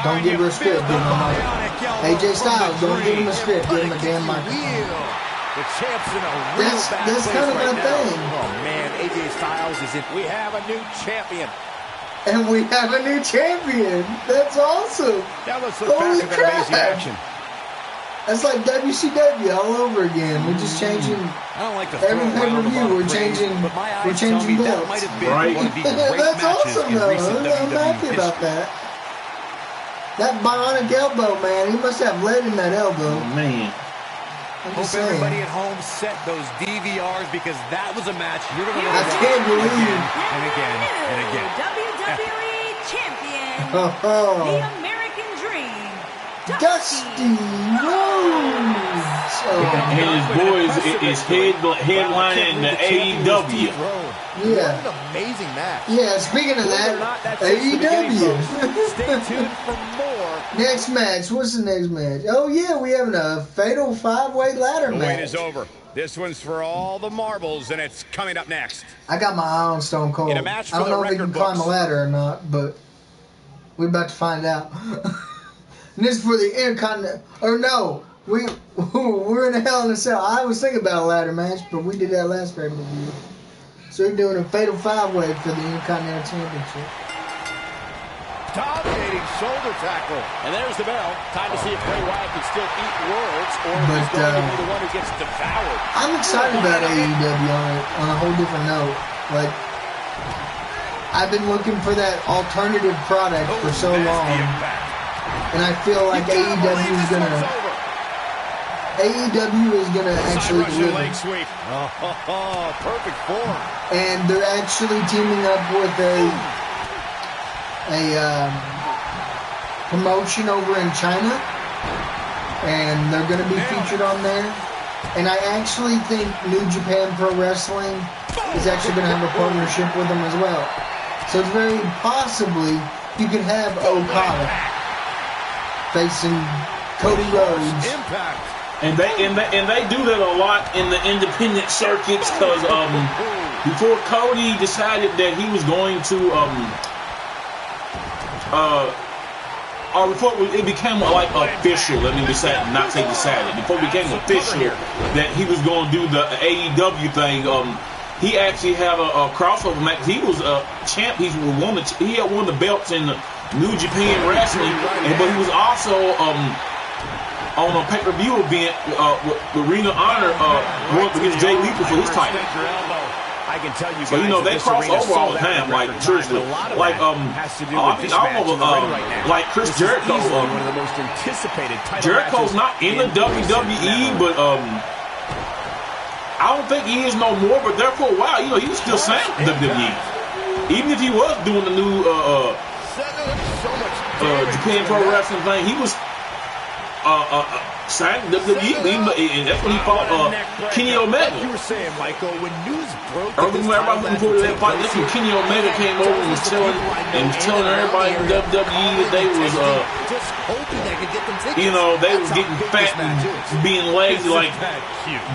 A: don't give her a script, give him a microphone. AJ Styles, don't give him a script, give him a damn microphone.
D: The champ's in a real bad
A: That's
D: place
A: kind of
D: right
A: my
D: now.
A: thing.
D: Oh man, AJ Styles is in. We have a new champion.
A: And we have a new champion. That's awesome.
E: Now let's look
A: Holy
E: back at that
A: crap.
E: amazing action.
A: That's like WCW all over again. We're just changing
F: I don't like to
A: every
F: throw around a
A: pay-per-view.
F: lot of
A: We're
F: praise,
A: changing.
F: but my
A: We're
F: eyes tell me
A: changing
F: that
A: belts.
F: might have been
B: Right.
F: one of the great
A: That's
F: matches
A: awesome,
F: in
A: though.
F: recent
A: I'm
F: WWE
A: happy
F: history.
A: about that. That bionic elbow, man. He must have lead in that elbow.
B: Man.
A: I'm
F: Hope
A: just saying.
F: everybody at home set those DVRs because that was a match you're going to
A: I can't believe.
F: and again and again.
G: WWE Champion,
A: Oh,
G: the
A: oh.
G: American Dream,
A: Dusty Rhodes.
B: And his boys is headlining the AEW.
A: Yeah.
D: What an amazing match.
A: Yeah, speaking of
D: Believe it or
A: that,
D: not, that's just the beginning, folks. Stay
A: AEW.
D: tuned for more.
A: Next match. What's the next match? Oh, yeah, we having a fatal five-way ladder
E: The
A: match.
E: wait is over. This one's for all the marbles, and it's coming up next.
A: I got my eye on Stone Cold.
E: In a match
A: I don't
E: for the
A: know if he can
E: record
A: climb a
E: books.
A: ladder or not, but we're about to find out. And this is for the Intercontinental. Or no, we're in a Hell in a Cell. I was thinking about a ladder match, but we did that last pay-per-view. So we're doing a fatal five-way for the Intercontinental Championship.
D: Dominating shoulder tackle.
H: And there's the bell. Time to see if Bray Wyatt can still eat worlds or if he's
A: But,
H: going to be the one who gets devoured.
A: I'm excited about AEW on a whole different note. Like, I've been looking for that alternative product for so long, and I feel like AEW is gonna actually deliver.
E: Leg sweep.
D: Oh, perfect form.
A: And they're actually teaming up with a promotion over in China, and they're going to be featured on there. And I actually think New Japan Pro Wrestling is actually going to have a partnership with them as well. So it's very possibly you can have Okada facing Cody Rhodes.
D: Impact.
B: And they do that a lot in the independent circuits because before Cody decided that he was going to or before it became like official, let me not say decided. Before it became official that he was going to do the AEW thing, he actually had a crossover match. He was a champ. He had won the belts in the New Japan Wrestling, but he was also on a pay-per-view event with Ring of Honor going against Jay Lethal for his title.
E: I can tell you guys,
B: So they
E: this
B: cross
E: arena's
B: over all
E: sold
B: the
E: out
B: time,
E: in
B: like
E: record
B: seriously,
E: time, and a lot of
B: like
E: that has to do with this
B: I
E: match
B: don't
E: in
B: know,
E: the ring right now.
B: like Chris
E: This is
B: Jericho.
E: easily one of the most anticipated title
B: Jericho's
E: matches
B: not in the WWE, but I don't think he is no more. But there for a while, he was still signed to WWE. Even if he was doing the new Japan Pro Wrestling thing, he was signed to WWE, and that's when he fought Kenny Omega.
D: You were saying, Michael, when news broke.
B: I remember everybody looking forward to that fight. That's when Kenny Omega came over and was telling everybody in WWE that they was
D: just hoping they could get them tickets.
B: they was getting fat and being lazy. Like,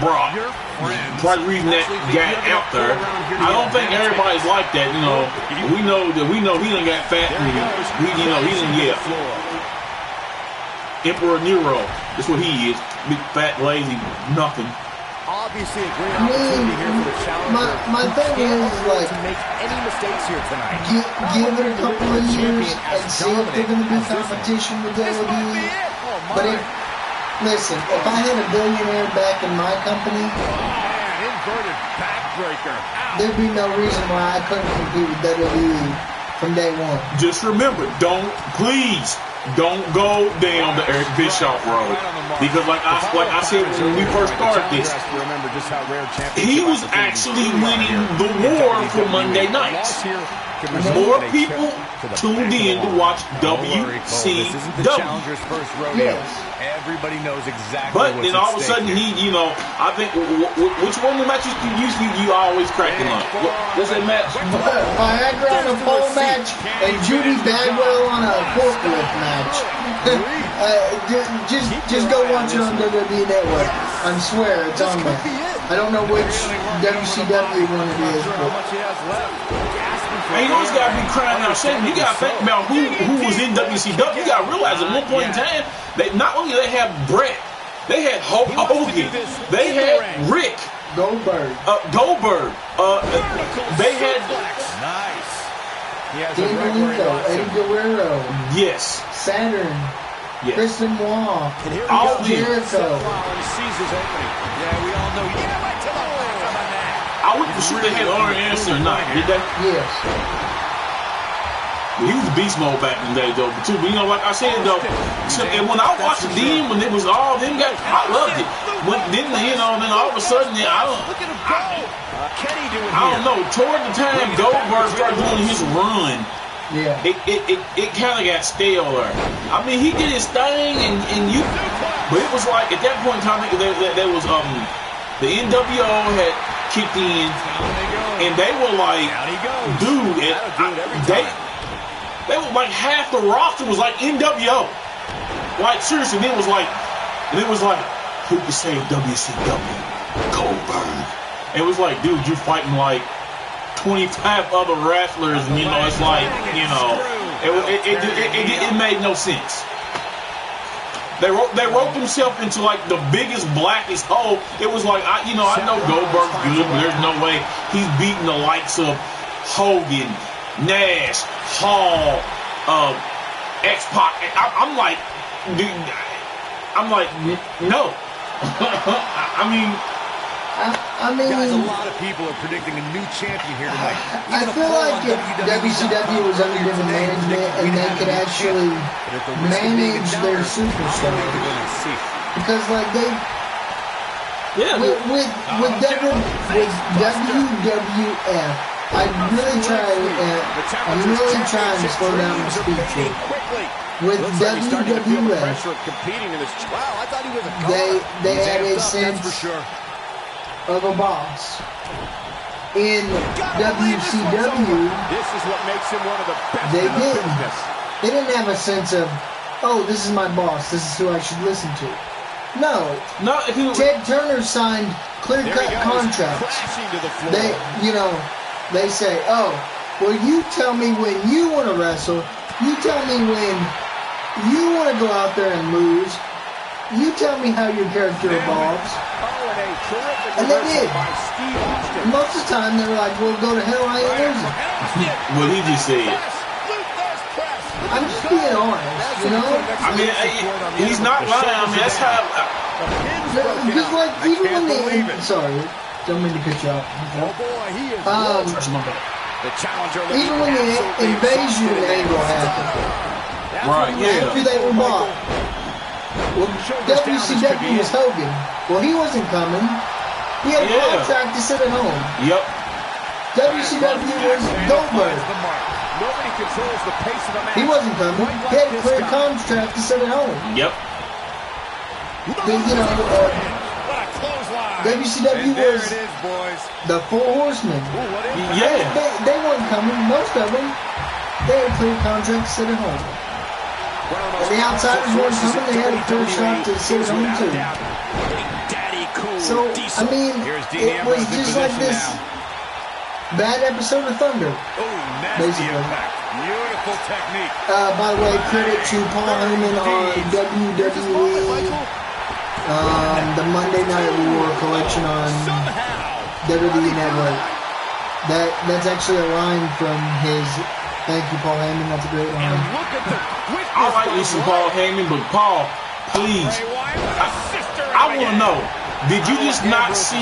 B: bro, probably the reason that guy out there. I don't think everybody's like that. We know he done got fat and he done Emperor Nero. That's what he is. Big, fat, lazy, nothing.
D: Obviously a great opportunity here for the challenger.
A: My thing is, like,
D: to make any mistakes here tonight.
A: Give it a couple of years and see if they're going to be competition with WWE. But listen, if I had a billionaire back in my company,
D: Inverted backbreaker.
A: there'd be no reason why I couldn't compete with WWE from day one.
B: Just remember, please don't go down the Eric Bischoff road, because like I said when we first started this, he was actually winning the war for Monday nights. more people tuned in to watch WCW.
F: Challenger's first rodeo.
A: Yes.
F: Everybody knows exactly.
B: But
F: what's
B: then all of a
F: at
B: sudden,
F: stake here.
B: I think, which one of the matches you always cracking on? What's that match?
A: Viagra on a pole match and Judy Bagwell on a forklift match. Just go watch it on WWE Network. I swear it's on there. I don't know which WCW one it is, but
B: And you always gotta be crying out shame. You gotta think about who was in WCW. You gotta realize at one point in time, not only they had Brett, they had Hulk Hogan, they had Rick
A: Goldberg.
B: They had
F: Nice. He has
A: Dean Malenko, Eddie Guerrero,
B: yes,
A: Saturn,
B: yes.
A: Chris Benoit,
B: All these.
A: Jericho.
H: sees his opening. Yeah, we all know. Yeah, right to the back of the neck.
B: I wouldn't sure they had Arn Anderson or not, did they?
A: Yes.
B: He was beast mode back in the day, though. But like I said, though, and when I watched it then, when it was all them guys, I loved it. Then all of a sudden, I don't know. Toward the time Goldberg started doing his run,
A: Yeah.
B: it kind of got stale there. I mean, he did his thing, but it was like at that point in time, there was the NWO had kicked in, and they were like, dude, they were like half the roster was like NWO. Like seriously, and it was like who could save WCW? Goldberg. It was like, dude, you're fighting like 25 other wrestlers, and it's like, it made no sense. They wrote themselves into like the biggest, blackest hole. It was like, I know Goldberg's good, but there's no way he's beating the likes of Hogan, Nash, Hall, X-Pac. I'm like, dude, no.
A: I mean,
F: Guys, a lot of people are predicting a new champion here tonight.
A: I feel like if WCW was under different management and they could actually manage their superstars, because like with WWF, I'm really trying to slow down my speech here. With WWF, they had a sense of a boss. In WCW,
H: This is what makes him one of the best
A: they
H: in the
A: didn't.
H: business.
A: They didn't have a sense of, oh, this is my boss, this is who I should listen to. No. Ted Turner signed clear-cut contracts. They say, oh, well, you tell me when you want to wrestle. You tell me when you want to go out there and lose. You tell me how your character evolves. And they did. Most of the time, they were like, well, go to hell, I ain't losing.
B: Well, he just said.
A: I'm just being honest,
B: I mean, he's not lying. I mean, that's how.
A: Just like, even when they... Sorry, don't mean to cut you off. Even when the invasion angle happened.
B: Right, yeah.
A: After they were bought. Well, WCW was Hogan. Well, he wasn't coming. He had a contract to sit at home.
B: Yep.
A: WCW was Goldberg.
H: Nobody controls the pace of a match.
A: He wasn't coming. He had a clear contract to sit at home.
B: Yep.
A: WCW was the Four Horsemen.
B: Yeah.
A: They weren't coming. Most of them, they had a clear contract to sit at home. And the outsiders weren't coming. They had a clear shot to sit at home too. So, I mean, it was just like this bad episode of Thunder, basically.
H: Beautiful technique.
A: By the way, credit to Paul Heyman on WWE, the Monday Night War collection on WWE Network. That's actually a line from his. Thank you, Paul Heyman. That's a great line.
B: I like me some Paul Heyman, but Paul, please, I want to know. Did you just not see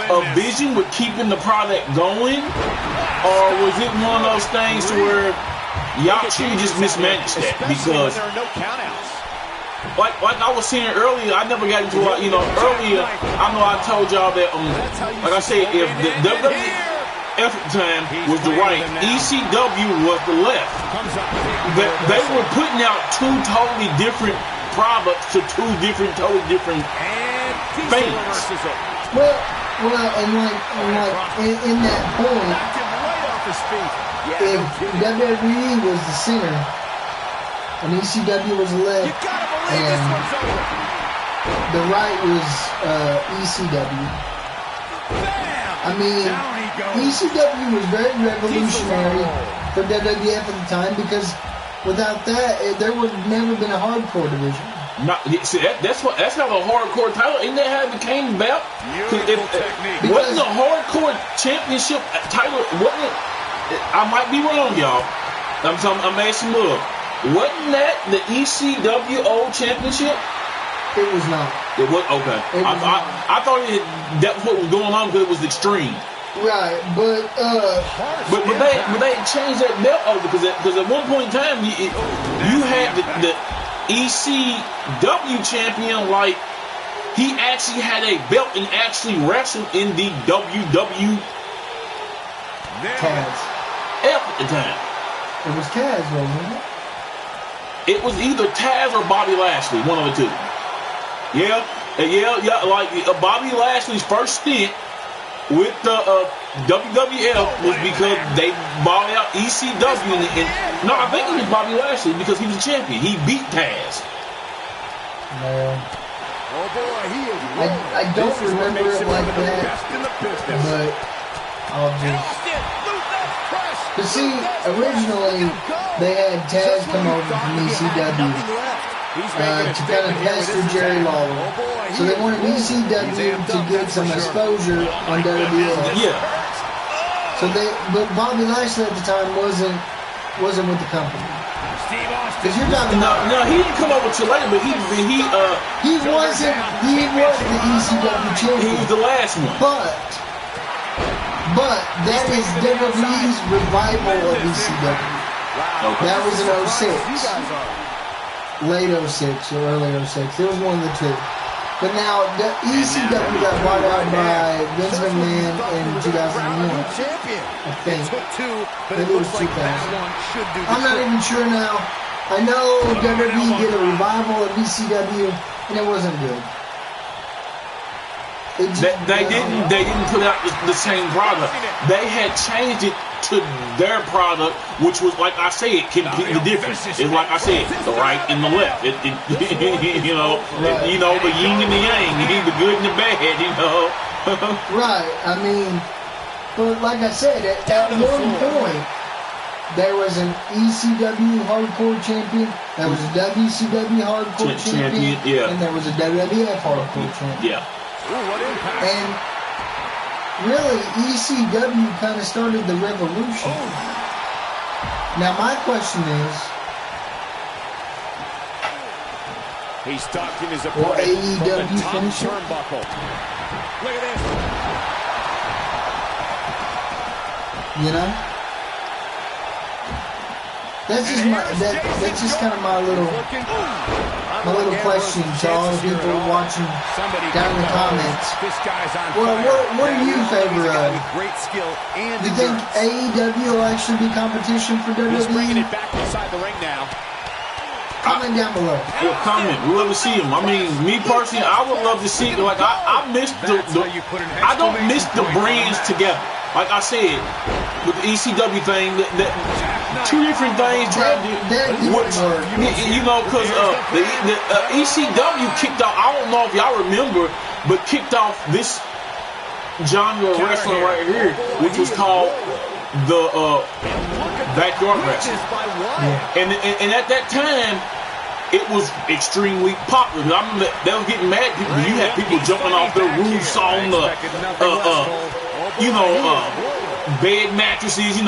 B: a vision with keeping the product going? Or was it one of those things to where y'all should just mismanaged that? Because, like I was saying earlier, I never got into it. Earlier, I know I told y'all that, like I said, if the WWE, WWF at the time was the right. ECW was the left. They were putting out two totally different products to two totally different fans.
A: Well, and in that point, if WWE was the center and ECW was the left, and the right was ECW. I mean, ECW was very revolutionary for WWF at the time because without that, there would have never been a hardcore division.
B: See, that's how the hardcore title, isn't that how it became about? Wasn't the hardcore championship title, wasn't it? I might be wrong, y'all. I'm asking look. Wasn't that the ECW old championship?
A: It was not.
B: It was okay. I thought that was what was going on because it was extreme.
A: Right, but
B: they changed that belt over because at one point in time you had the ECW champion, like he actually had a belt and actually wrestled in the WWF at the time.
A: It was Taz, wasn't it?
B: It was either Taz or Bobby Lashley, one of the two. Yeah. Like Bobby Lashley's first stint with the WWF was because they bought out ECW, and no, I think it was Bobby Lashley because he was a champion. He beat Taz.
A: No.
E: Oh boy, he is.
A: I don't remember it like that, but I'll just. But see, originally they had Taz come over from ECW to kind of pester Jerry Lawler. So they wanted ECW to get some exposure on WWF.
B: Yeah.
A: But Bobby Lashley at the time wasn't with the company. Because you're talking about.
B: No, he didn't come over till later, but he
A: was the ECW champion.
B: He was the last one.
A: But that is WWE's revival of ECW. Okay. That was in 06. Late 06 or early 06. It was one of the two. But now, the ECW got bought out by Vince McMahon in 2001. I think. Maybe it was 2000. I'm not even sure now. I know WWE did a revival of ECW, and it wasn't good.
B: They didn't put out the same product. They had changed it to their product, which was, like I say, it completely different. It's like I said, the right and the left. The yin and the yang, the good and the bad.
A: Right. I mean, but like I said, at one point there was an ECW hardcore champion, there was a WCW hardcore champion, and there was a WWF hardcore champion.
B: Yeah.
A: And really, ECW kind of started the revolution. Now, my question is,
E: he's stalking his
A: will
E: opponent
A: AEW finish it?
E: turnbuckle. Look at this.
A: You know? That's just kind of my little question to all the people watching down in the comments. Well, what do you favor of? Do you think AEW will actually be competition for WWE? Comment down below.
B: Yeah, comment. We love to see him. I mean, me personally, I would love to see. Like I miss I don't miss the brands together. Like I said, with the ECW thing, that two different things. Because the ECW kicked off. I don't know if y'all remember, but kicked off this genre of wrestling right here, which was called the backyard wrestling. And at that time, it was extremely popular. I remember they were getting mad at people. You had people jumping off their roofs on the bed mattresses,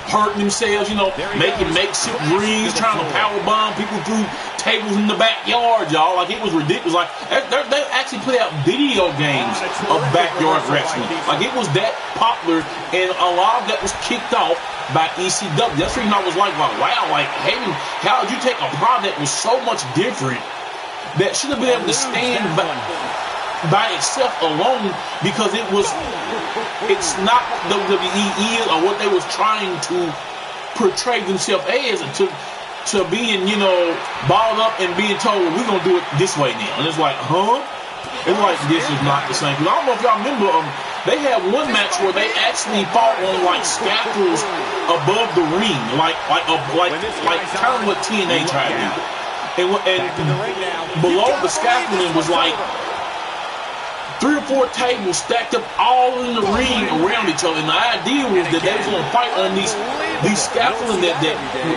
B: hurting themselves, making makeshift rings, trying to power bomb people through tables in the backyard, y'all. Like, it was ridiculous. Like, they actually put out video games of backyard wrestling. Like, it was that popular, and a lot of that was kicked off by ECW. That's the reason I was like, wow, like, hey, how did you take a product that was so much different that should have been able to stand by? by itself alone because it's not what WWE is or what they was trying to portray themselves as to being, you know, balled up and being told, well, we're going to do it this way now. And it's like, huh? It's like, this is not the same. Because I don't know if y'all remember, they had one match where they actually fought on like scaffolds above the ring, like kind of what TNA tried to do. And below the scaffolding was like 3 or 4 tables stacked up all in the ring around each other. And the idea was that they was going to fight on these scaffolding that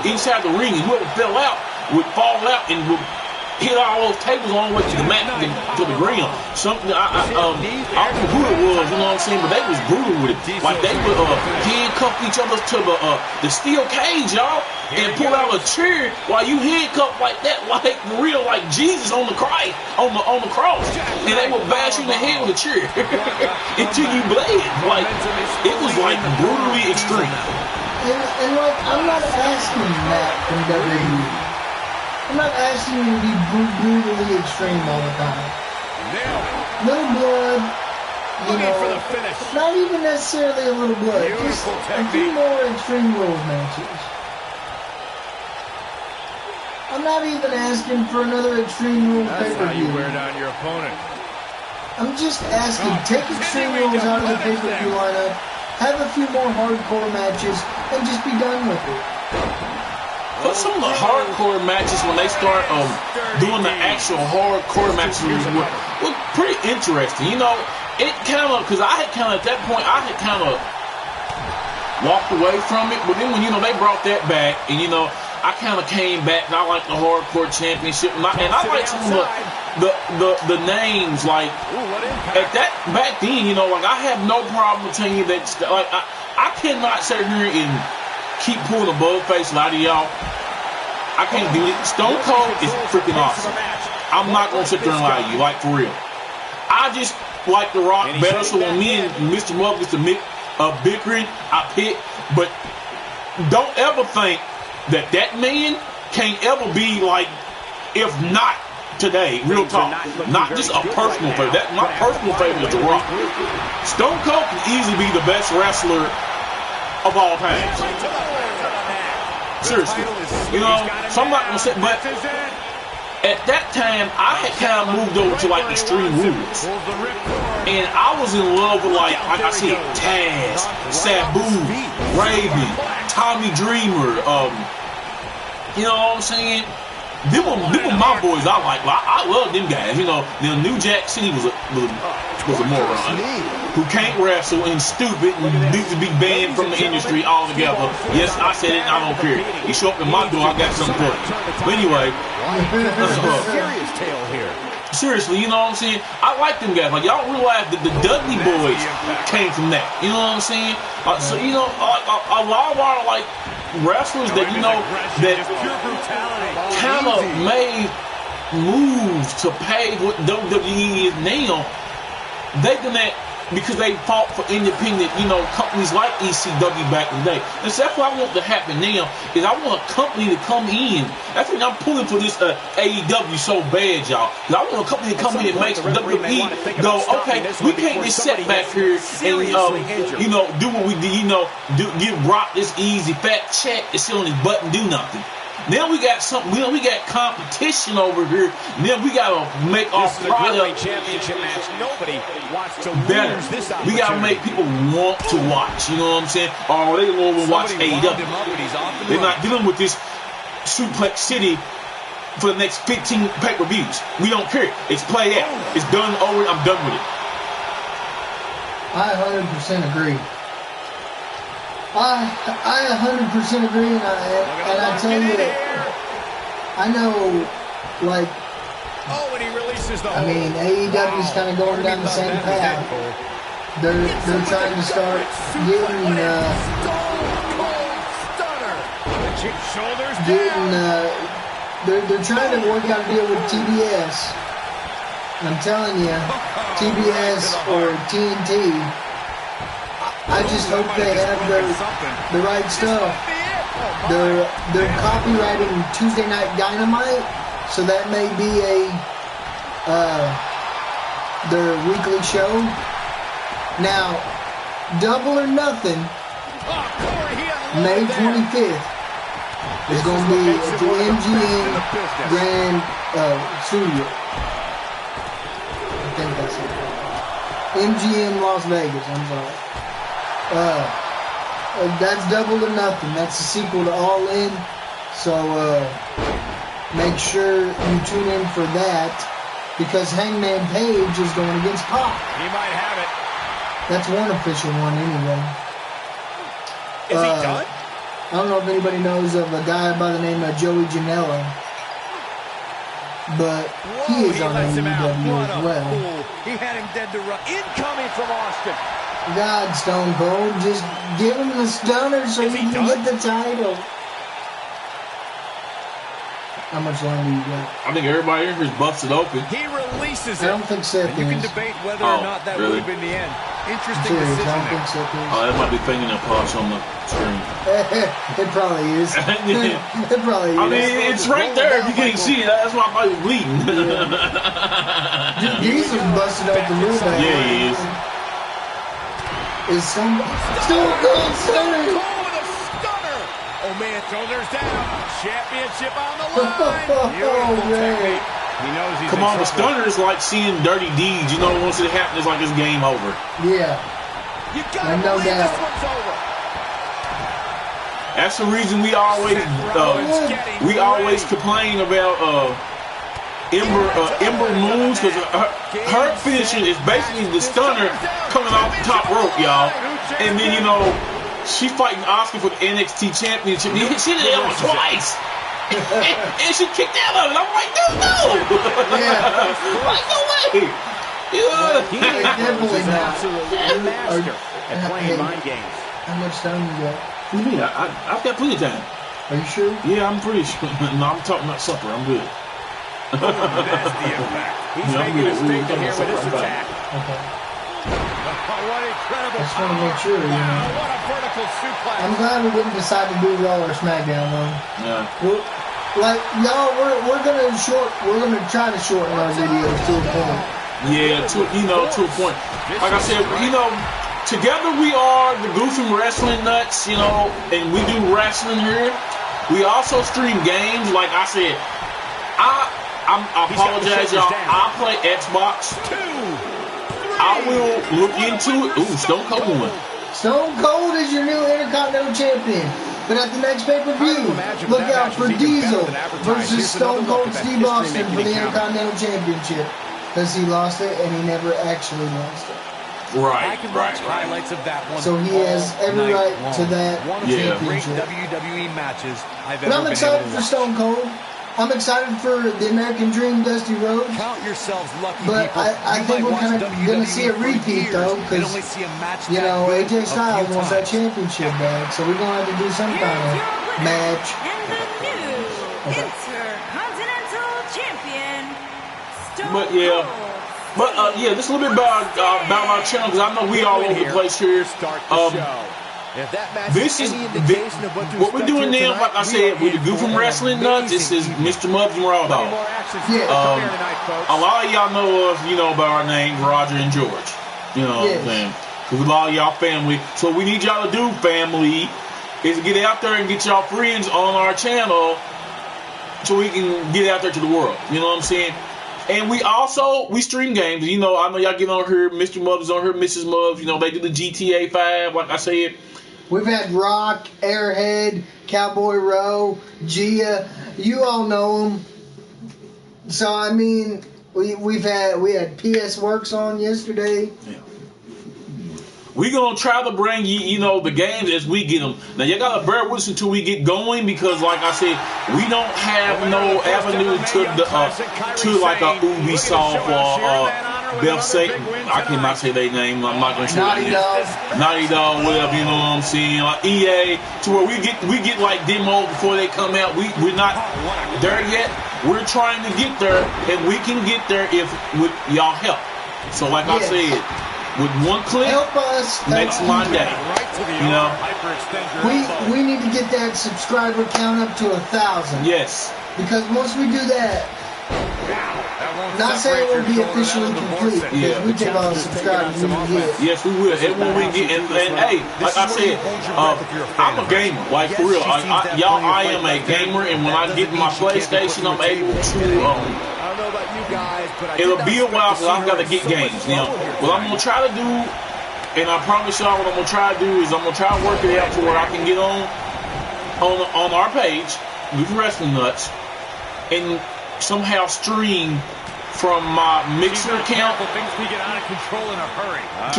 B: inside the ring, and whoever fell out would fall out and would hit all those tables all the way to the mat, to the ground. Something I don't know who it was, you know what I'm saying, but they was brutal with it. Like they would handcuff each other to the steel cage, y'all, and pull out a chair while you handcuffed like that, like real, like Jesus on the cross, and they would bash you in the head with a chair until you bled. Like it was like brutally extreme.
A: And like I'm not asking that from WWE. I'm not asking you to be brutally extreme all the time. Little blood, you know, not even necessarily a little blood, just a few more Extreme Rules matches. I'm not even asking for another Extreme Rules pay-per-view.
H: That's how you wear down your opponent.
A: I'm just asking, take Extreme Rules out of the pay-per-view lineup, have a few more hardcore matches, and just be done with it.
B: But some of the hardcore matches, when they start doing the actual hardcore matches, were pretty interesting. You know, it kind of, because I had kind of, at that point, I had kind of walked away from it. But then when, you know, they brought that back, and, you know, I kind of came back, and I like the Hardcore Championship. And I like some of the names, like, at that, back then, you know, like, I have no problem telling you that, like, I cannot sit here and keep pulling a bull face out of y'all. I can't do it. Stone Cold is freaking awesome. I'm not going to sit there and lie to you, like, for real. I just like The Rock better, so when me and Mr.Mubs get to bickering, I pick. But don't ever think that man can't ever be like, if not today, real talk, not just a personal favorite. My personal favorite is The Rock. Stone Cold can easily be the best wrestler of all time. Seriously. You know, so I'm not going to say, but at that time, I had kind of moved over to like Extreme Rules. And I was in love with like I said, Taz, Sabu, Raven, Tommy Dreamer, you know what I'm saying? Them were my boys I like. I love them guys. You know, New Jack City was a moron who can't wrestle and stupid and needs to be banned from the industry altogether. Yes, I said it. I don't care. You show up at my door, I got something for you. But anyway,
H: serious tale here.
B: Seriously, you know what I'm saying? I like them guys. Like, y'all realize that the Dudley boys came from that. You know what I'm saying? So, you know, a lot of our, like, wrestlers that, you know, that kind of made moves to pave what WWE is now, they done that because they fought for independent, you know, companies like ECW back in the day. And so that's what I want to happen now, is I want a company to come in. That's what I'm pulling for this AEW so bad, y'all. Because I want a company to come in and make WWE go, okay, we can't just sit back here and, you know, do what we do, you know, give Brock this easy fat check to sit on his butt and do nothing. Now we got something. We got competition over here. Now we gotta make our product
H: championship match. Nobody wants to
B: better.
H: lose this opportunity.
B: We gotta make people want to watch. You know what I'm saying? Or they will watch AEW. They're not dealing with this Suplex City for the next 15 pay-per-views. We don't care. It's played out. It's done over. I'm done with it.
A: I 100% agree. I 100% agree, and I tell you, I know, like,
H: and he releases the
A: I mean, AEW's kind of going down the same path. They're trying to start getting they're trying to work out a deal with TBS. And I'm telling you, TBS or TNT. I just hope they have the right stuff. They're copywriting Tuesday Night Dynamite, so that may be their weekly show. Now, Double or Nothing, May 25th, is going to be at the MGM Grand Studio. I think that's it. MGM Las Vegas, I'm sorry. That's Double or Nothing. That's the sequel to All In. So make sure you tune in for that, because Hangman Page is going against Pac.
H: He might have it.
A: That's one official one anyway.
H: Is he done?
A: I don't know if anybody knows of a guy by the name of Joey Janela, but he is on AEW as well.
H: He had him dead to run. Incoming from Austin.
A: God, Stone Cold, just give him the stunner so you can get the title. How much longer you got?
B: I think everybody here is busted open.
H: He releases it.
A: I don't think Seth
H: You can
A: is.
H: debate whether or not that would have been the end.
A: I'm
H: Interesting
A: serious,
H: decision
A: I don't
H: there.
A: think Seth is.
B: Oh, that might be fingernail polish on the screen.
A: It probably is. It probably is.
B: I mean, it's right there if you can't see it. That's why I'm bleeding.
A: Diesel's busted up the real bad.
B: Yeah, he is.
A: Is Stone Cold Stunner?
H: Oh man, shoulders down. Championship on the line.
A: Oh,
H: Beautiful
A: man.
H: technique. He knows he's
B: Come
H: in
B: on, the
H: trouble.
B: stunner is like seeing dirty deeds. You know, once it happens, it's like it's game over.
A: Yeah.
H: You gotta
A: No
H: believe
A: doubt.
H: this one's over.
B: That's the reason we always complain about Ember Moons, because her finishing is basically the stunner coming off the top rope, y'all. And then, you know, she fighting Oscar for the NXT Championship. She did it twice. And she kicked out of it. I'm like, dude, no.
A: Yeah.
B: Like, no way. Yeah.
A: Definitely not.
H: Master at playing mind games.
A: How much time you got?
B: What do you mean? I've got plenty of time.
A: Are you sure?
B: Yeah, I'm pretty sure. No, I'm talking about supper. I'm good.
H: That's the impact. He's
B: Yeah, I'm
H: making a
B: good.
H: statement
B: We're
H: here with this
B: talking about
H: attack.
A: Okay.
H: What incredible
A: I just want to make sure, you know.
H: What a vertical suplex.
A: I'm glad we didn't decide to do Raw or SmackDown though.
B: Yeah.
A: Like y'all, we're gonna try to shorten our videos to a point.
B: Yeah, to a point. Like I said, together we are the Goofy Wrestling Nuts, and we do wrestling here. We also stream games. Like I said, I apologize, y'all. I play Xbox. I will look into it. Ooh, Stone Cold won.
A: Stone Cold is your new Intercontinental Champion. But at the next pay-per-view, look out for Diesel versus Stone Cold Steve Austin for the Intercontinental Championship. Because he lost it and he never actually lost it.
H: I can watch highlights of that one.
A: So he has every right to that
H: one of the great
A: championship.
H: WWE matches I've
A: But
H: ever
A: I'm
H: been
A: excited
H: able to
A: for
H: watch.
A: Stone Cold. I'm excited for the American Dream, Dusty Rhodes.
H: Count yourselves lucky,
A: But
H: people.
A: I
H: You
A: think
H: might
A: we're
H: watch
A: kind of going to see a
H: WWE for
A: repeat,
H: years
A: though,
H: and
A: because,
H: only see a match
A: you
H: that
A: know,
H: good
A: AJ
H: a
A: Styles
H: few
A: wants that
H: times.
A: championship back, so we're going to have to do some kind of match.
G: And the new Intercontinental Champion, Stone
B: But, yeah.
G: Cold.
B: But just a little bit about our channel, because I know we all over the place here.
H: Start the show. If that match
B: This is
H: any indication of what to
B: what we're
H: expect
B: doing
H: here
B: now.
H: tonight,
B: Like I
H: we
B: said,
H: are
B: with the
H: in
B: Goofy
H: for an
B: Wrestling Nuts, this is
H: amazing
B: Mr.Mubs and Raw
H: Plenty
B: Dogg.
H: more action
A: Yeah.
H: to come here tonight, folks.
B: A lot of y'all know us, by our names, Roger and George. You know what I'm saying? Because a lot of y'all family. So we need y'all to do, family, is to get out there and get y'all friends on our channel so we can get out there to the world. You know what I'm saying? And we stream games. I know y'all get on here. Mr. Mubs is on here. Mrs. Mubs. They do the GTA 5, like I said.
A: We've had Rock, Airhead, Cowboy Rowe, Gia. You all know them. So I mean, we had PS Works on yesterday.
B: Yeah. We're going to try to bring you, the games as we get them. Now, you got to bear with us until we get going because, like I said, we don't have no avenue to like a Ubisoft or Beth Satan. I cannot say their name. I'm not going to say
A: Naughty Dog.
B: Naughty Dog, whatever, you know what I'm saying? Like EA, to where we get like demos before they come out. We're not there yet. We're trying to get there, and we can get there with y'all help. So, like I said, with one click,
A: help us
B: makes my day.
A: We need to get that subscriber count up to 1,000.
B: Yes.
A: Because once we do that, Not saying we'll be officially complete, because we take all the subscribers we can get.
B: Yes, we will. Everyone we get, and hey, like I said, I'm a gamer. Like for real, I am a gamer, and when I get my PlayStation, I'm able to.
D: I don't know about you guys, but
B: It'll be a while because I've got to get games. Now, what I'm gonna try to do, and I promise y'all, what I'm gonna try to do is I'm gonna try to work it out to where I can get on our page with Wrestling Nuts and somehow stream from my Mixer account to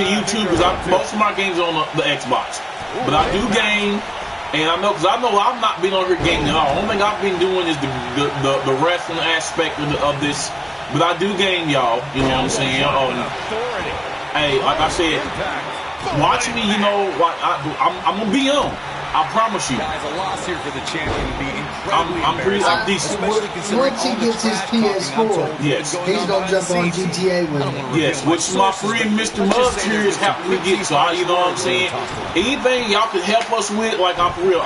B: YouTube, because most of my games are on the Xbox. But I do game, and I know I've not been on here gaming at all. The only thing I've been doing is the wrestling aspect of this. But I do game, y'all. You know what I'm saying? Hey, like I said, watch me. You know, like I'm gonna be on. I promise you.
F: Guys, a loss here for the champion would be incredibly
B: I'm decent.
A: Once he gets his PS4,
B: yes,
A: he's gonna jump on GTA with him.
B: Yes, which my friend Mr.Mubs here is helping me get. So you know what I'm saying? Anything y'all can help us with, like I'm for real.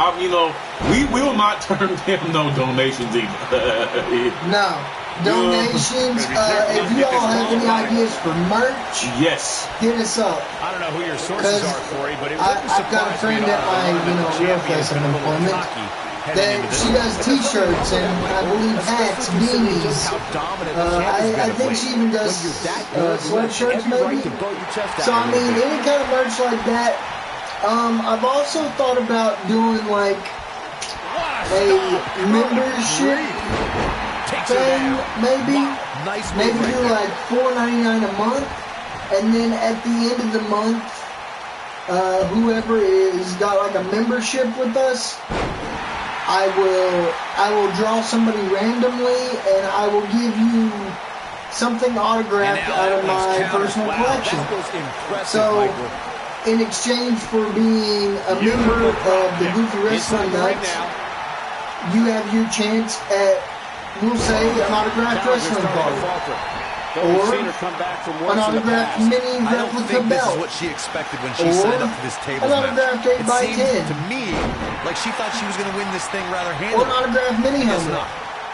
B: We will not turn down no donations either.
A: No. Donations, if you all have any ideas for merch,
B: yes,
A: hit us up.
H: I don't know who your sources are, Corey, but
A: I've got a friend at my, real place of employment that she does t-shirts and I believe hats, beanies. I think she even does sweatshirts maybe. So I mean, any kind of merch like that. I've also thought about doing like a membership thing, maybe do like $4.99 a month, and then at the end of the month, whoever is got like a membership with us, I will draw somebody randomly, and I will give you something autographed out of my personal collection. So, in exchange for being a member of the Goofy Wrestling Nuts, you have your chance at, we'll say, an autographed wrestling card, or an autographed mini replica belt,
F: what she expected when
A: or
F: she signed up for this table
A: an autographed 8x10,
F: to me like she thought she was going to win this thing rather
A: or
F: handily.
A: an autographed mini helmet.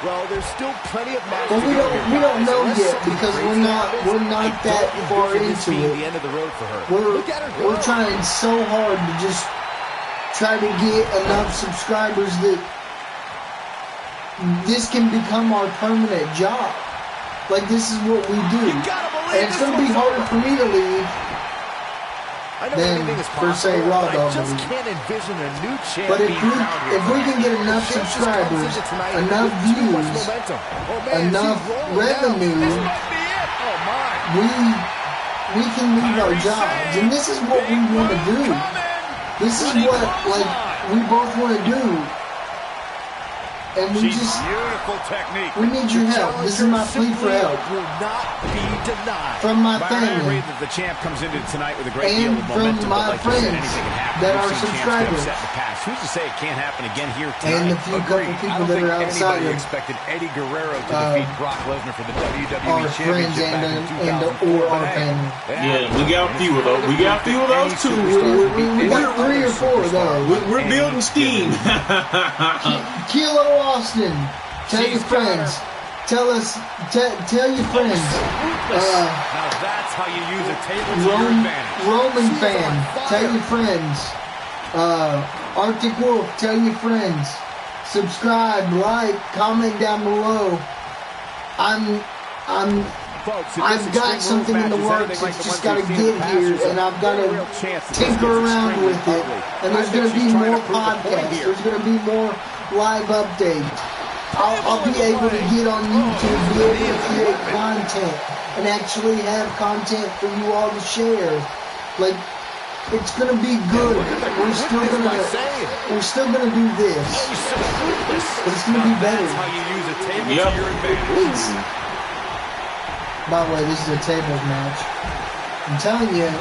D: Well, there's still plenty of matches.
A: But we don't know yet, because we're not that far into it.
D: The end of the road for her.
A: We're trying so hard to just try to get enough subscribers that this can become our permanent job. Like, this is what we do. And it's going to be harder for me to leave than, per se, Raw Dogg. But if we can get enough subscribers, enough views, enough revenue, we can leave our jobs. And this is what we want to do. This is what, like, we both want to do. And we need your help. This is my plea for help. From my family.
H: The champ comes into tonight with a great deal
A: And
H: of
A: from
H: momentum,
A: my
H: but like you said,
A: friends
H: anything can happen.
A: that
H: We've
A: are
H: seen champs get
A: subscribers.
H: upset in the past. Who's to say it can't happen again here tonight?
A: And the few couple people that are outside
H: Anybody
A: of
H: expected Eddie Guerrero to defeat Brock Lesnar for the WWE
A: our friends
H: Championship back in 2004.
A: or our family.
B: yeah, we got a few of those. We got a few of those too.
A: We got 3 or 4 of those.
B: We're building steam.
A: Kilo Austin, tell your friends. Tell your friends.
H: Now that's how you use a table to your advantage.
A: Roman fan, tell your friends. Arctic Wolf, tell your friends. Subscribe, like, comment down below. I've got something in the works. It's just got to get here, and I've got to tinker around with it. And there's going to be more podcasts. There's going to be more live updates. I'll be able to get on YouTube, be able to create content, and actually have content for you all to share. Like, it's gonna be good. We're still gonna do this, but it's gonna be better. By the way, this is a tables match. I'm telling you,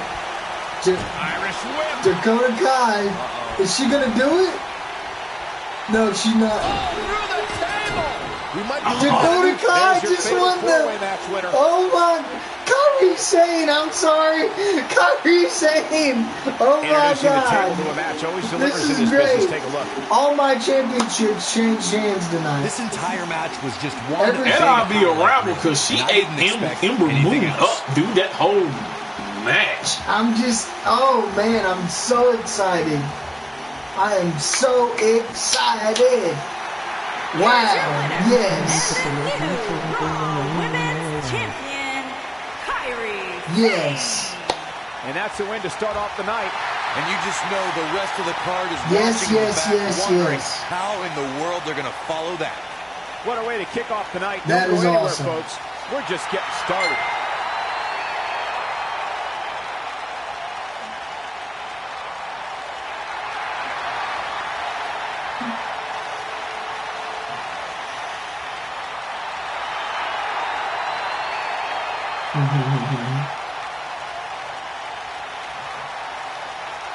A: Dakota Kai, is she gonna do it? No, she's not. Dakota Kai just won the... Oh my... Come Kairi Sane, I'm sorry. Kairi Sane. Oh my
D: Introducing the table to a
A: God.
D: match always delivers
A: This
D: in
A: is
D: this business.
A: great.
D: Take a look.
A: All my championships changed hands tonight.
F: This entire match was just one
A: Every-
F: big
B: And I'll be a
F: highlight
B: rabble
F: reel,
B: because she
F: and I
B: ate
F: didn't expect
B: Ember
F: anything
B: Moon
F: else.
B: up, dude, that whole match.
A: I'm just, oh man, I'm so excited. I am so excited. Wow, yes,
G: And the new Raw Women's Champion, Kairi
A: yes,
D: And that's the win to start off the night.
F: And you just know the rest of the card is
A: yes,
F: watching in the
A: yes,
F: back,
A: yes,
F: wondering
A: yes.
F: how in the world they're going to follow that.
D: What a way to kick off the night.
A: That
D: Don't
A: is
D: go anywhere,
A: awesome.
D: folks. We're just getting started.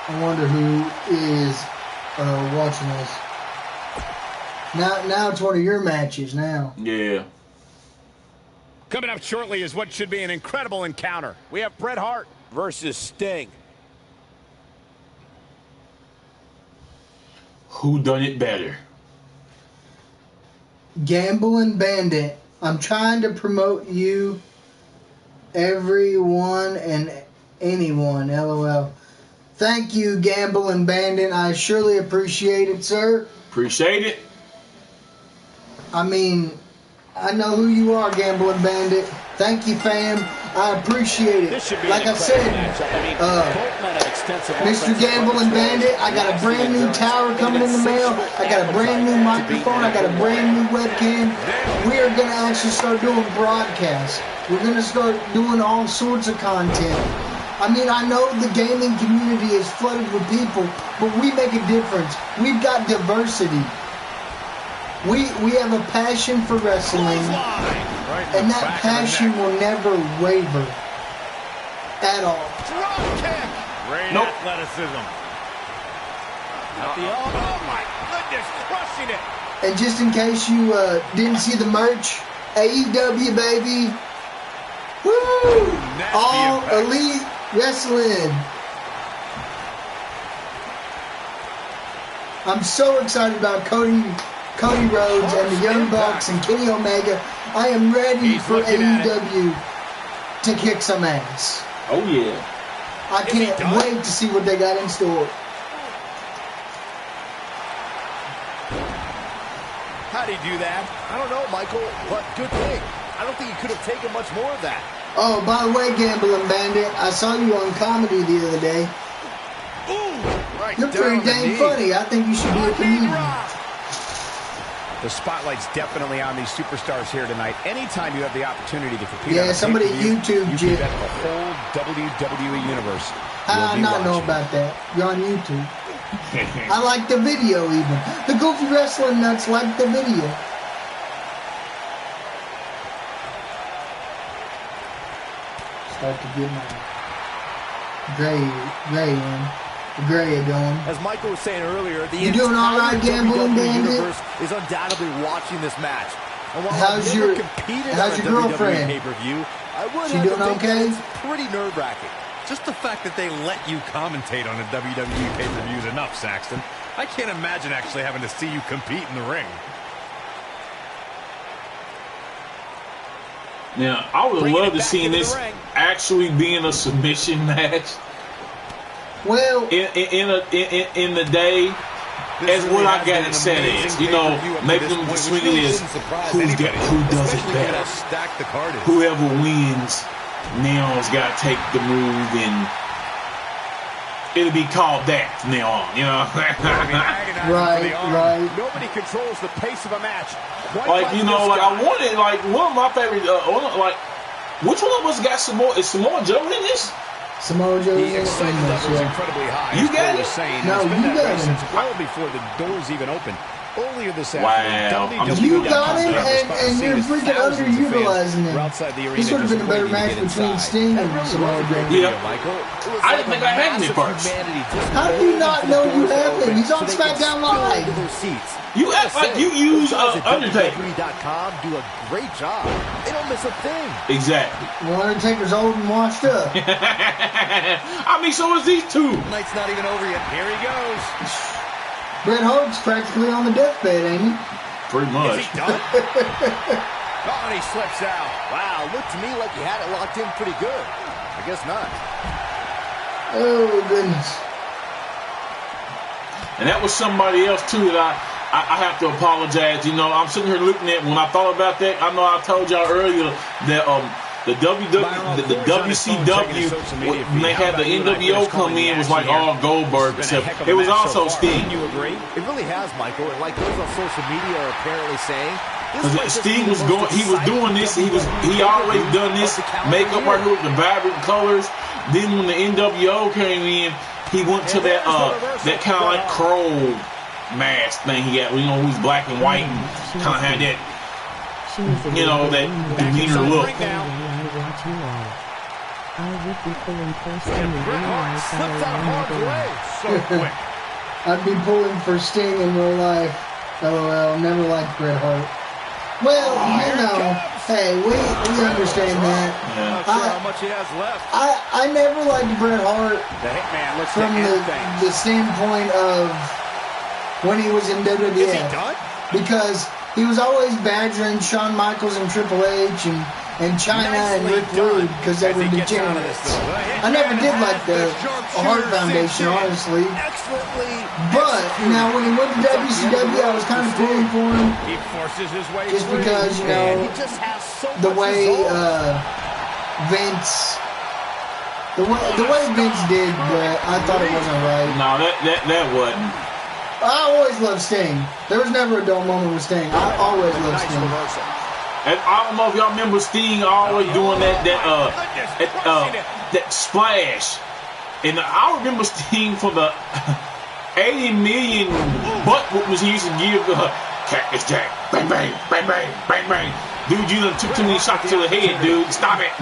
A: I wonder who is watching us. Now it's one of your matches now.
B: Yeah.
E: Coming up shortly is what should be an incredible encounter. We have Bret Hart versus Sting.
B: Who done it better?
A: Gambling Bandit. I'm trying to promote you, everyone and anyone. LOL. Thank you, Gambling Bandit. I surely appreciate it, sir.
B: Appreciate it.
A: I mean, I know who you are, Gambling Bandit. Thank you, fam. I appreciate it.
D: This should be
A: Like
D: an
A: I said,
D: incredible matchup. I mean, both men have extensive
A: Mr.
D: offensive
A: Gambling
D: repertoires.
A: Bandit, I got a brand new tower coming in the mail. I got a brand new microphone. I got a brand new webcam. We are going to actually start doing broadcasts. We're going to start doing all sorts of content. I mean, I know the gaming community is flooded with people, but we make a difference. We've got diversity. We have a passion for wrestling, and that passion will never waver at all.
E: Drop kick. Great
B: Nope.
E: athleticism. Oh my goodness, crushing it.
A: And just in case you didn't see the merch, AEW, baby. Woo! All Elite Wrestling. I'm so excited about Cody Rhodes and the Young Bucks and Kenny Omega. I am ready for AEW to kick some ass.
B: Oh, yeah.
A: I can't wait to see what they got in store.
D: How'd he do that? I don't know, Michael, but good thing. I don't think he could have taken much more of that.
A: Oh, by the way, Gambling Bandit, I saw you on comedy the other day.
D: Right
A: You're pretty dang funny. I think you should be a comedian.
D: The spotlight's definitely on these superstars here tonight. Anytime you have the opportunity to compete,
A: Yeah,
D: on a
A: somebody
D: pay-per-view,
A: YouTube
D: you
A: Jim.
D: can bet the whole WWE universe
A: I
D: will be
A: not know
D: watching.
A: about that. You're on YouTube. I like the video even. The Goofy Wrestling Nuts like the video. Start to get my gray going.
D: As Michael was saying earlier, the
A: You doing all right,
D: entire
A: Gambling
D: WWE
A: Bandit?
D: universe is undoubtedly watching this match. And while
A: How's
D: I've never
A: your-
D: competed
A: how's
D: on a
A: your
D: WWE
A: girlfriend?
D: pay-per-view, I would
A: She
D: have to
A: doing
D: think that
A: okay?
D: it's pretty nerve-wracking.
F: Just the fact that they let you commentate on a WWE pay-per-view is enough, Saxton. I can't imagine actually having to see you compete in the ring.
B: Now, I would
D: Bringing
B: love
D: it
B: to
D: back
B: see
D: into the
B: this
D: ring.
B: actually being a submission match
A: Well,
B: in the day.
F: This
B: As
F: really
B: what I
F: has
B: got
F: been
B: it
F: an
B: set
F: amazing
B: as, you know,
F: pay-per-view up to
B: making
F: this
B: them
F: point,
B: swing
F: which really
B: it as
F: shouldn't surprise
B: who
F: anybody,
B: does it
F: especially given
B: better.
F: how stacked the card is.
B: Whoever wins now's got to take the move, and it'll be called that from now on. You know,
A: right.
D: Nobody controls the pace of a match. quite
B: like you know,
D: this
B: like
D: guy.
B: I wanted like one of my favorite. Like, which one of us got Samoa? Is Samoa Joe in this?
A: Samoa Joe's
D: The
A: in
D: excitement
A: this,
D: level is
A: yeah.
D: incredibly high.
B: You
D: as Cole
B: got
D: was
B: it?
D: saying.
A: No,
D: It's been
A: you
D: that
A: got
D: way
A: it.
D: since well before the doors even open. Earlier this
B: Wow.
D: afternoon,
A: You got it, and you're freaking underutilizing him. This would have been a better match between Sting and Samoa Joe.
B: Yeah. I didn't think I had him at first.
A: How do you not know you have him? He's on SmackDown Live.
B: You act like you use Undertaker.
D: WWE.com do a great job. They don't miss a thing.
B: Exactly.
A: Well, Undertaker's old and washed up.
B: I mean, so is these two.
D: Night's not even over yet. Here he goes.
A: Bret Hart's practically on the deathbed, ain't he?
B: Pretty much.
D: Is he done? Oh, and he slips out. Wow, looked to me like he had it locked in pretty good. I guess not.
A: Oh, goodness.
B: And that was somebody else, too, that I have to apologize. You know, I'm sitting here looking at, when I thought about that, I know I told y'all earlier that the WCW, when they had the NWO come in, was like all Goldberg. It was also Sting.
D: You agree? It really has, Michael. Like those on social media are apparently saying.
B: Because Sting was going, he was doing this. He always done this makeup right here with the vibrant colors. Then when the NWO came in, he went to that kind of like crow mask thing he got. You know, he was black and white and kind of had that, you know, that demeanor look.
C: I would be pulling for Sting in real life.
D: So quick.
A: I'd be pulling for Sting in real life. LOL, never liked Bret Hart. Well, you know, hey, we understand that.
B: Yeah.
E: Not sure how much he has left.
A: I never liked Bret Hart
D: The Hitman looks
A: from the standpoint of when he was in WWF.
D: Is he done?
A: Because he was always badgering Shawn Michaels and Triple H and China and Rick Rude because they were degenerates. I never did like the Hart Foundation, honestly. But now when he went to WCW, I was kind of pulling for him.
E: He forces his way
A: Just
E: through.
A: because, you know, the way Vince, the way Vince did, but I thought it wasn't right.
B: No, that wasn't.
A: I always loved Sting. There was never a dull moment with Sting. I always loved Sting.
B: And I don't know if y'all remember Sting always doing that splash. And I remember Sting for the 80 million butt whoopings he used to give Cactus Jack. Bang, bang, bang, bang, bang, bang. Dude, you done took too many shots to the head, dude. Stop it.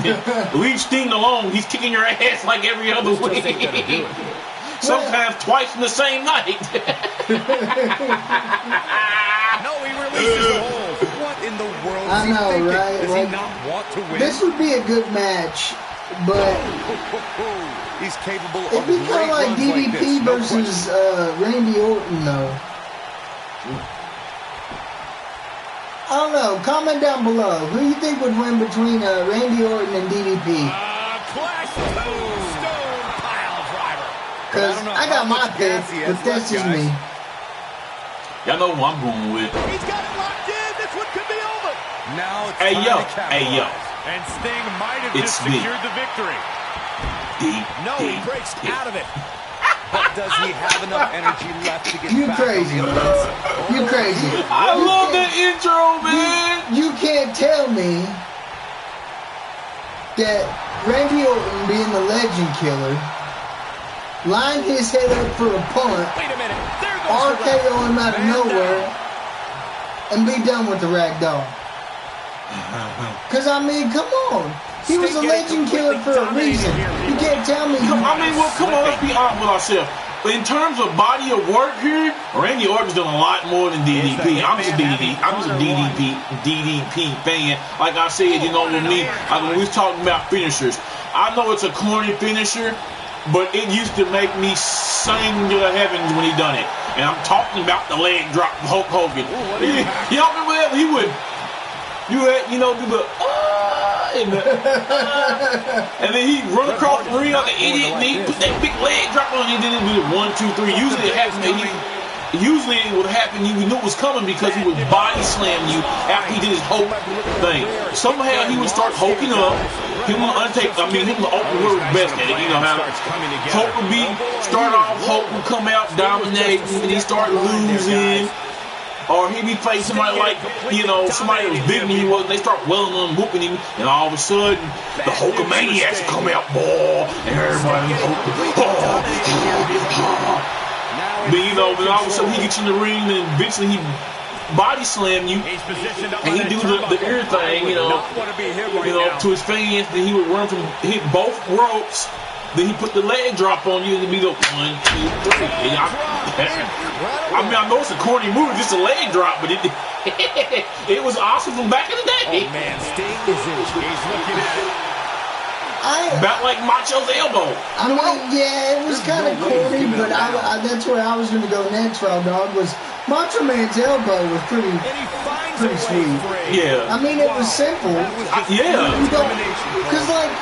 B: Leave Sting alone. He's kicking your ass like every other week. Sometimes twice in the same night.
D: No, he releases the hold. What in the world is
A: I know,
D: he thinking?
A: right?
D: Does
A: Like,
D: he not want to win?
A: this would be a good match, but
D: He's capable of
A: it'd be kind
D: great
A: of like
D: runs like
A: DDP
D: this, no
A: versus Randy Orton, though. I don't know. Comment down below. Who do you think would win between Randy Orton and DDP?
E: Clash Stone Pile Driver.
A: Because I got my pick, but that's just me.
B: Y'all know who I'm going with.
E: He's got it locked in. This one could be over.
D: Now it's
B: Hey,
D: time
B: yo.
D: to capitalize.
B: Hey, yo.
E: And Sting might have
B: It's
E: just
B: me.
E: secured the victory.
D: No, he breaks out of it. But does he have enough energy left to get
A: You
D: back
A: crazy,
D: on the
A: man.
D: offense?
A: You crazy.
B: I love that intro, man.
A: You can't tell me that Randy Orton, being the legend killer, lined his head up for a punt,
E: Wait a minute. There goes the
A: RKO him out of
E: Man
A: nowhere,
E: down.
A: and be done with the ragdoll. Because, I mean, come on. He was a legend killer for a reason. You can't tell me.
B: I mean, well, come on, let's be honest with ourselves. In terms of body of work here, Randy Orton's done a lot more than DDP. I'm just a DDP fan. Like I said, you know, with me, when we was talking about finishers, I know it's a corny finisher, but it used to make me sing to the heavens when he done it. And I'm talking about the leg drop from Hulk Hogan. Y'all remember that? He would, do the and then he run across the ring like an idiot, and he put that big leg drop on, and he didn't do it 1, 2, 3. Usually it happened. Usually it would happen. You knew it was coming because he would body slam you after he did his Hulk thing. Somehow he would start hulking up. Him and Undertaker, him and Open was best at it. You know how Hulk would start off, Hulk would come out dominating, and he start losing. Or he'd be facing somebody like, somebody that was bigger than he was, and they start welling on him, whooping him, and all of a sudden, the Hulkamaniacs come out, boy, and everybody's Hulk. But you know, when all of a sudden he gets in the ring and eventually he body slam you,
H: He's positioned up
B: and he
H: on
B: do
H: that
B: the ear thing, you know, to his fans. Then he would run from hit both ropes. Then he put the leg drop on you and be the 1, 2, 3. I mean, I know it's a corny move, just a leg drop, but it it was awesome from back in the day.
H: Oh man, Sting is in. He's looking at it.
B: About like Macho's elbow.
A: I mean, yeah, it was kind of corny, but that's where I was going to go next, Raw Dogg, was Macho Man's elbow was pretty sweet.
B: Yeah.
A: I mean, it was simple.
B: Yeah.
A: Because, like,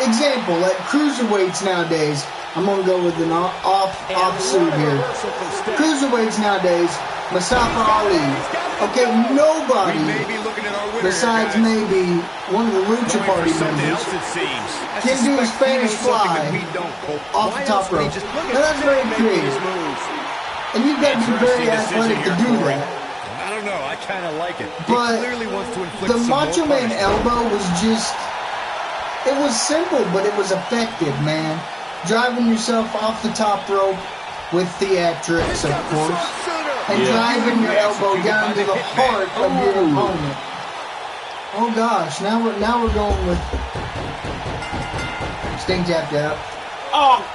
A: example, like cruiserweights nowadays, I'm going to go with an offsuit here. Cruiserweights nowadays, Mustafa Ali. Okay, nobody besides maybe one of the Lucha Party members can do a Spanish fly off the top rope. Now that's very creative. And you've got to be very athletic to do that.
F: I don't know. I kind of like it.
A: But the Macho Man elbow was just, it was simple, but it was effective, man. Driving yourself off the top rope with theatrics, of course. And driving your elbow down to the heart of your opponent. Oh gosh, now we're going with Sting tapped out.
B: Oh.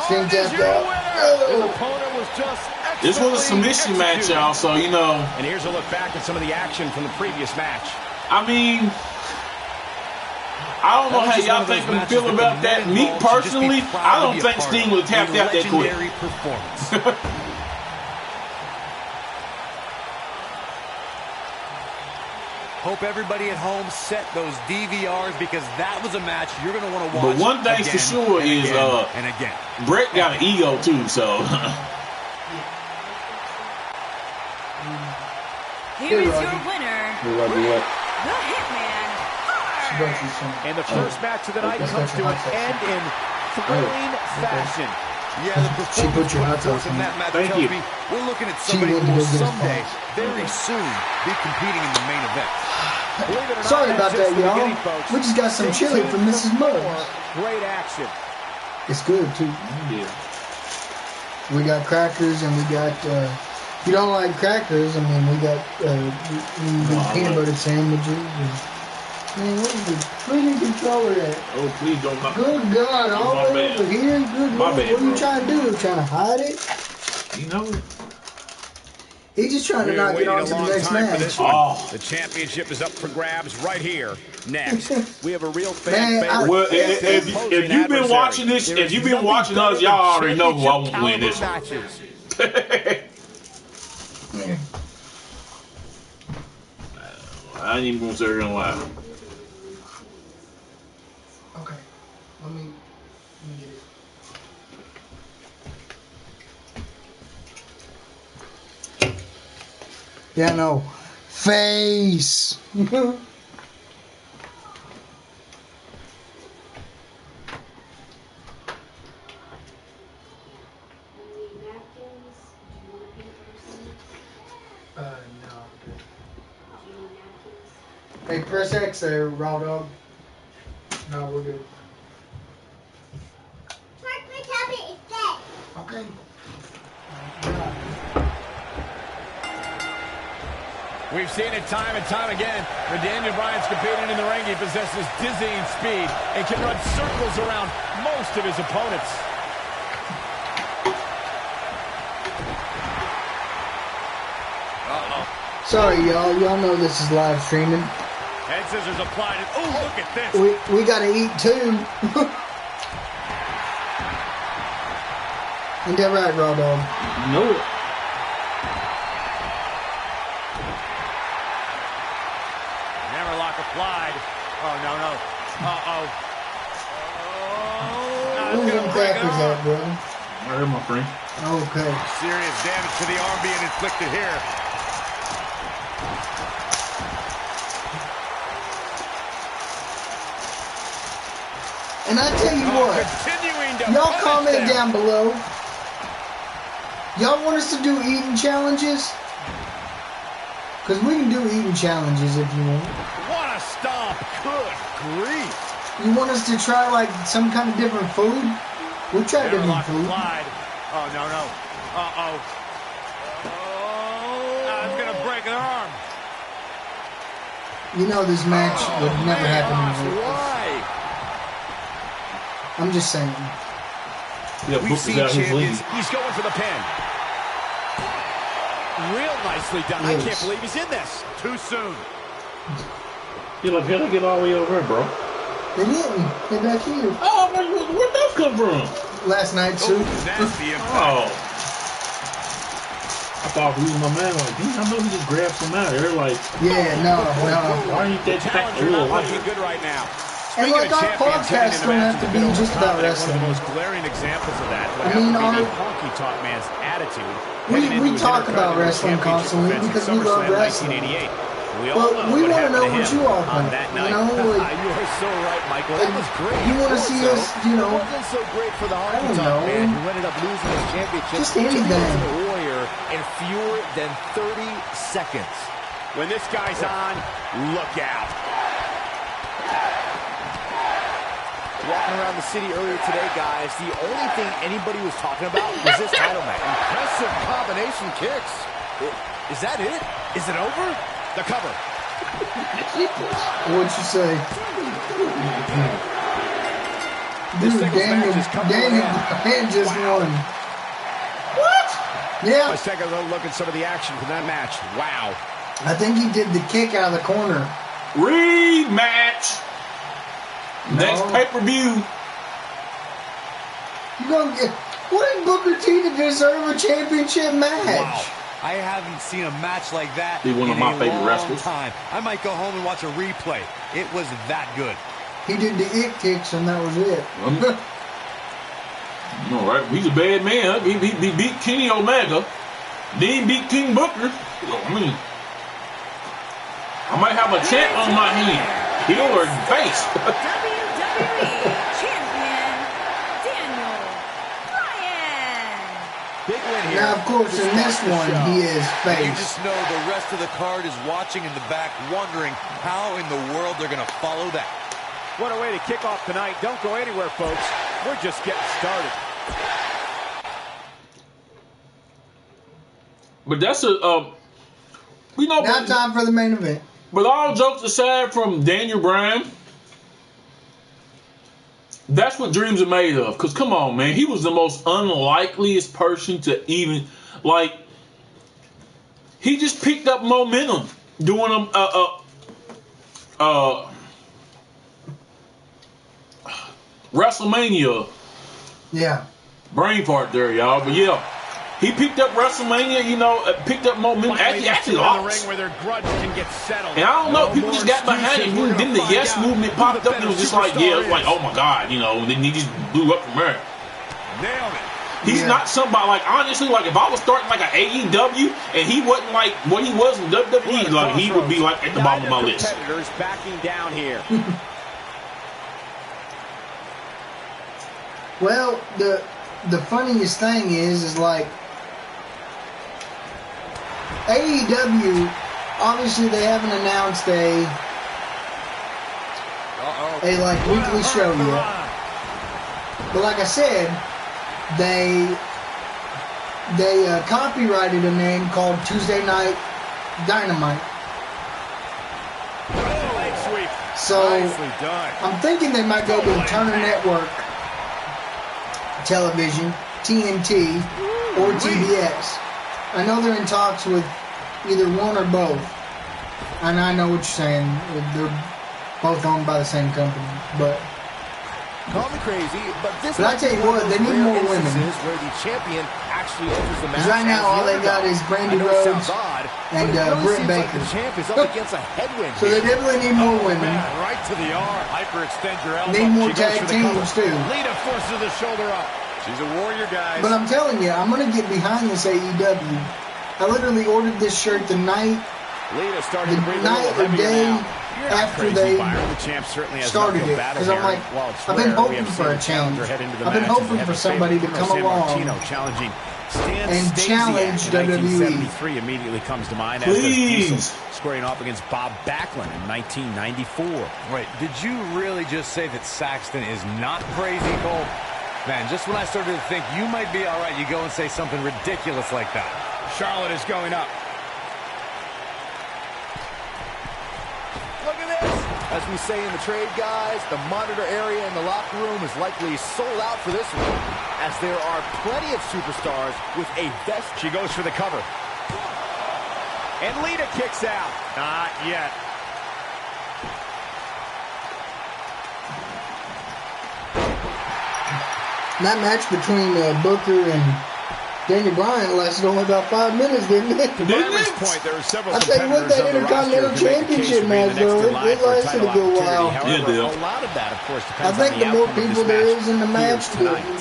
A: Sting tapped out.
B: This was a submission match, y'all, so you know.
D: And here's a look back at some of the action from the previous match.
B: I mean, I don't know how y'all think we feel about that. Me personally, I don't think Sting would have tapped out that quick.
E: Hope everybody at home set those DVRs because that was a match you're going to want to watch.
B: But one thing's for sure is Brett got an ego too, so.
G: Here is your winner, the Hitman.
D: And the first match of the night comes to an end in thrilling fashion.
E: Yeah, the performance from that match tells me we're looking at somebody who will someday, very soon, be competing in the main event.
A: Sorry about that, y'all. We just got some chili from Mrs.Mubs.
D: Great action.
A: It's good, too.
B: Yeah.
A: We got crackers and we got, if you don't like crackers, I mean, we got peanut butter sandwiches. Man, what is the freaking controller at?
B: Oh, please don't knock.
A: Good God, all the way over here. Good Lord, what are you trying to do? Trying to hide it?
B: You know.
A: He's just trying to not get on to the next match.
D: Oh. The championship is up for grabs right here. Next, we have a real fan favorite.
B: Well, if you've been watching this, if you've been watching us, y'all already know who I won't win this one. I ain't even gonna say gonna lie.
A: Okay, let me get it. Yeah, no. Face. No. Hey, press X there, Raw Dogg. No, we're good. Okay.
H: We've seen it time and time again. When Daniel Bryan's competing in the ring, he possesses dizzying speed and can run circles around most of his opponents.
A: Sorry, y'all. Y'all know this is live streaming.
H: Head scissors applied. Oh, look at this.
A: We gotta eat too. Ain't that right, Raw Dogg?
B: No.
H: Hammerlock applied. Oh, no. Uh-oh.
A: Where's them crackers at, bro?
B: Right here, my friend.
A: Okay.
H: Serious damage to the arm being inflicted here.
A: And I tell you what, y'all comment down below. Y'all want us to do eating challenges? Because we can do eating challenges if you want.
H: What a stomp. Good grief.
A: You want us to try like some kind of different food? We tried to
E: Airlock
A: improve.
E: applied. Oh, no. Uh-oh. Oh, it's going to break an arm.
A: You know this match would never happen in real life.
E: Why?
A: I'm just saying.
B: Yeah,
D: We've seen champions. He's going for the pin. Real nicely done. I can't believe he's in this.
E: Too soon.
B: You're like, how'd I get all the way over here, bro?
A: They didn't. They're back here.
B: Oh, where'd those come from?
A: Last night, too.
E: Nasty impact.
B: Oh. I thought he was my man. Like, I know he just grabbed some out of there. Like,
A: Yeah, no.
B: why ain't that back
D: Talents
B: a
D: are
B: little
D: not
B: like
D: looking good right now.
A: And like our podcast don't have to be just about
D: One of
A: wrestling.
D: the most glaring examples of that would
A: I mean,
D: have to be
A: our-
D: the honky tonk man's attitude.
A: We talk about wrestling constantly because we love wrestling. But we want to know what you all
D: on
A: think.
D: that
A: You
D: night.
A: know,
D: You
A: like,
D: are so right, Michael. That was great.
A: you want to see us, you know,
I: Wasn't so great for the
A: I
I: honky
A: don't
I: tonk man
A: know.
I: who ended up losing his championship
A: Just
I: to the
A: anything.
I: Ultimate Warrior in fewer than 30 seconds.
D: When this guy's on, look out.
I: Walking around the city earlier today, guys, the only thing anybody was talking about was this title match. Impressive combination kicks. Is that it? Is it over?
D: The cover.
A: what'd you say?
D: This
A: Dude,
D: singles
A: Daniel
D: match is coming to an
A: Bryan just won.
B: What?
A: Yeah,
D: Let's take a little look at some of the action from that match. Wow.
A: I think he did the kick out of the corner.
B: Rematch. Next
A: No.
B: pay-per-view.
A: You gonna get what did Booker T to deserve a championship match?
F: Wow. I haven't seen a match like that
B: He's one of
F: in
B: my
F: a
B: favorite
F: long
B: wrestlers.
F: time. I might go home and watch a replay. It was that good.
A: He did the ick kicks and that was it.
B: All right, he's a bad man. Huh? He beat Kenny Omega. Then he beat King Booker. I mean, I might have a champ on my hand. Heel or face.
G: WWE Champion Daniel Bryan.
I: Big win here.
A: Now, of course,
I: to
A: in this
I: start the
A: one,
I: show.
A: he is
F: You
A: face.
F: just know the rest of the card is watching in the back, wondering how in the world they're going to follow that.
D: What a way to kick off tonight. Don't go anywhere, folks. We're just getting started.
B: But that's a, you know,
A: Now time for the main event.
B: but all jokes aside from Daniel Bryan, that's what dreams are made of. Because come on, man, he was the most unlikeliest person to even, like, he just picked up momentum doing WrestleMania.
A: Yeah.
B: Brain fart there, y'all. But yeah, he picked up WrestleMania, you know, picked up momentum. Actually
D: in the ring
B: lost.
D: where their grudge can get settled.
B: And I don't know,
D: No
B: people
D: more
B: just got behind it.
D: excuses. We're
B: Then the
D: gonna
B: yes
D: find out
B: movement
D: who
B: popped
D: the
B: up and it was
D: better
B: just like, yeah, it was
D: superstar
B: like,
D: is.
B: oh my God, you know, and then he just blew up from there.
D: Nailed it.
B: He's
A: Yeah.
B: not somebody, like, honestly, like, if I was starting like an AEW and he wasn't like what he was in WWE, like, he would be like at the bottom of my list.
D: Competitors backing down here.
A: Well, the funniest thing is like AEW. Obviously, they haven't announced a like weekly show yet. But like I said, they copyrighted a name called Tuesday Night Dynamite.
D: Leg sweep.
A: So
D: Nicely done.
A: I'm thinking they might go to Turner Network Television, TNT, or TBS. I know they're in talks with either one or both. And I know what you're saying. They're both owned by the same company. But
I: Call me crazy, but this
A: I tell you what, they need more women.
I: where the champion actually enters the match.
A: Because right now,
I: as the
A: all they got
I: underdog.
A: is Brandy
I: I know it
A: Rhodes
I: sounds odd,
A: and
I: but it really
A: Britt
I: seems like
A: Baker.
I: the champ is up against a headwind.
A: So they
I: here.
A: definitely need more women.
D: Man, right to the arm. Hyperextend your elbow.
A: Need more
D: She goes
A: tag
D: for the cover.
A: teams, too.
D: Lita forces the shoulder up. She's a warrior, guys.
A: But I'm telling you, I'm going to get behind this AEW. I literally ordered this shirt the night
D: Lita starting
A: the
D: to breathe a
A: night
D: little
A: or
D: heavier
A: day
D: now. You're not
A: after
D: crazy,
A: they
D: Byron. The champ certainly has
A: started
D: an uphill
A: it.
D: battle
A: Because I'm
D: here.
A: like,
D: While it's
A: I've been
D: rare, we
A: hoping
D: have
A: for
D: seen
A: a change.
D: challenger head into the
A: I've been
D: match as
A: hoping
D: the
A: for
D: heavy
A: somebody
D: favorite.
A: to come
D: San
A: along
D: Martino challenging Stan
A: and
D: Stasiak
A: challenge
D: in
A: WWE.
D: 1973 immediately comes to mind, as does
B: Please.
D: Diesel squaring off against Bob Backlund in 1994.
F: Wait, did you really just say that Saxton is not crazy, Cole? Man, just when I started to think you might be all right, you go and say something ridiculous like that.
H: Charlotte is going up.
I: Look at this. As we say in the trade, guys, the monitor area in the locker room is likely sold out for this one, as there are plenty of superstars with a vest.
H: She goes for the cover. And Lita kicks out. Not yet.
A: That match between Booker and Daniel Bryan lasted only about 5 minutes, didn't it?
H: To Byron's point, there are several
A: I tell you what, that Intercontinental Championship match, though, it lasted a good while.
H: However,
B: Yeah,
H: a lot of that, of course,
A: I
H: depends
A: think
H: on
A: the more
H: outcome of
A: people
H: this
A: there
H: match
A: is in the match,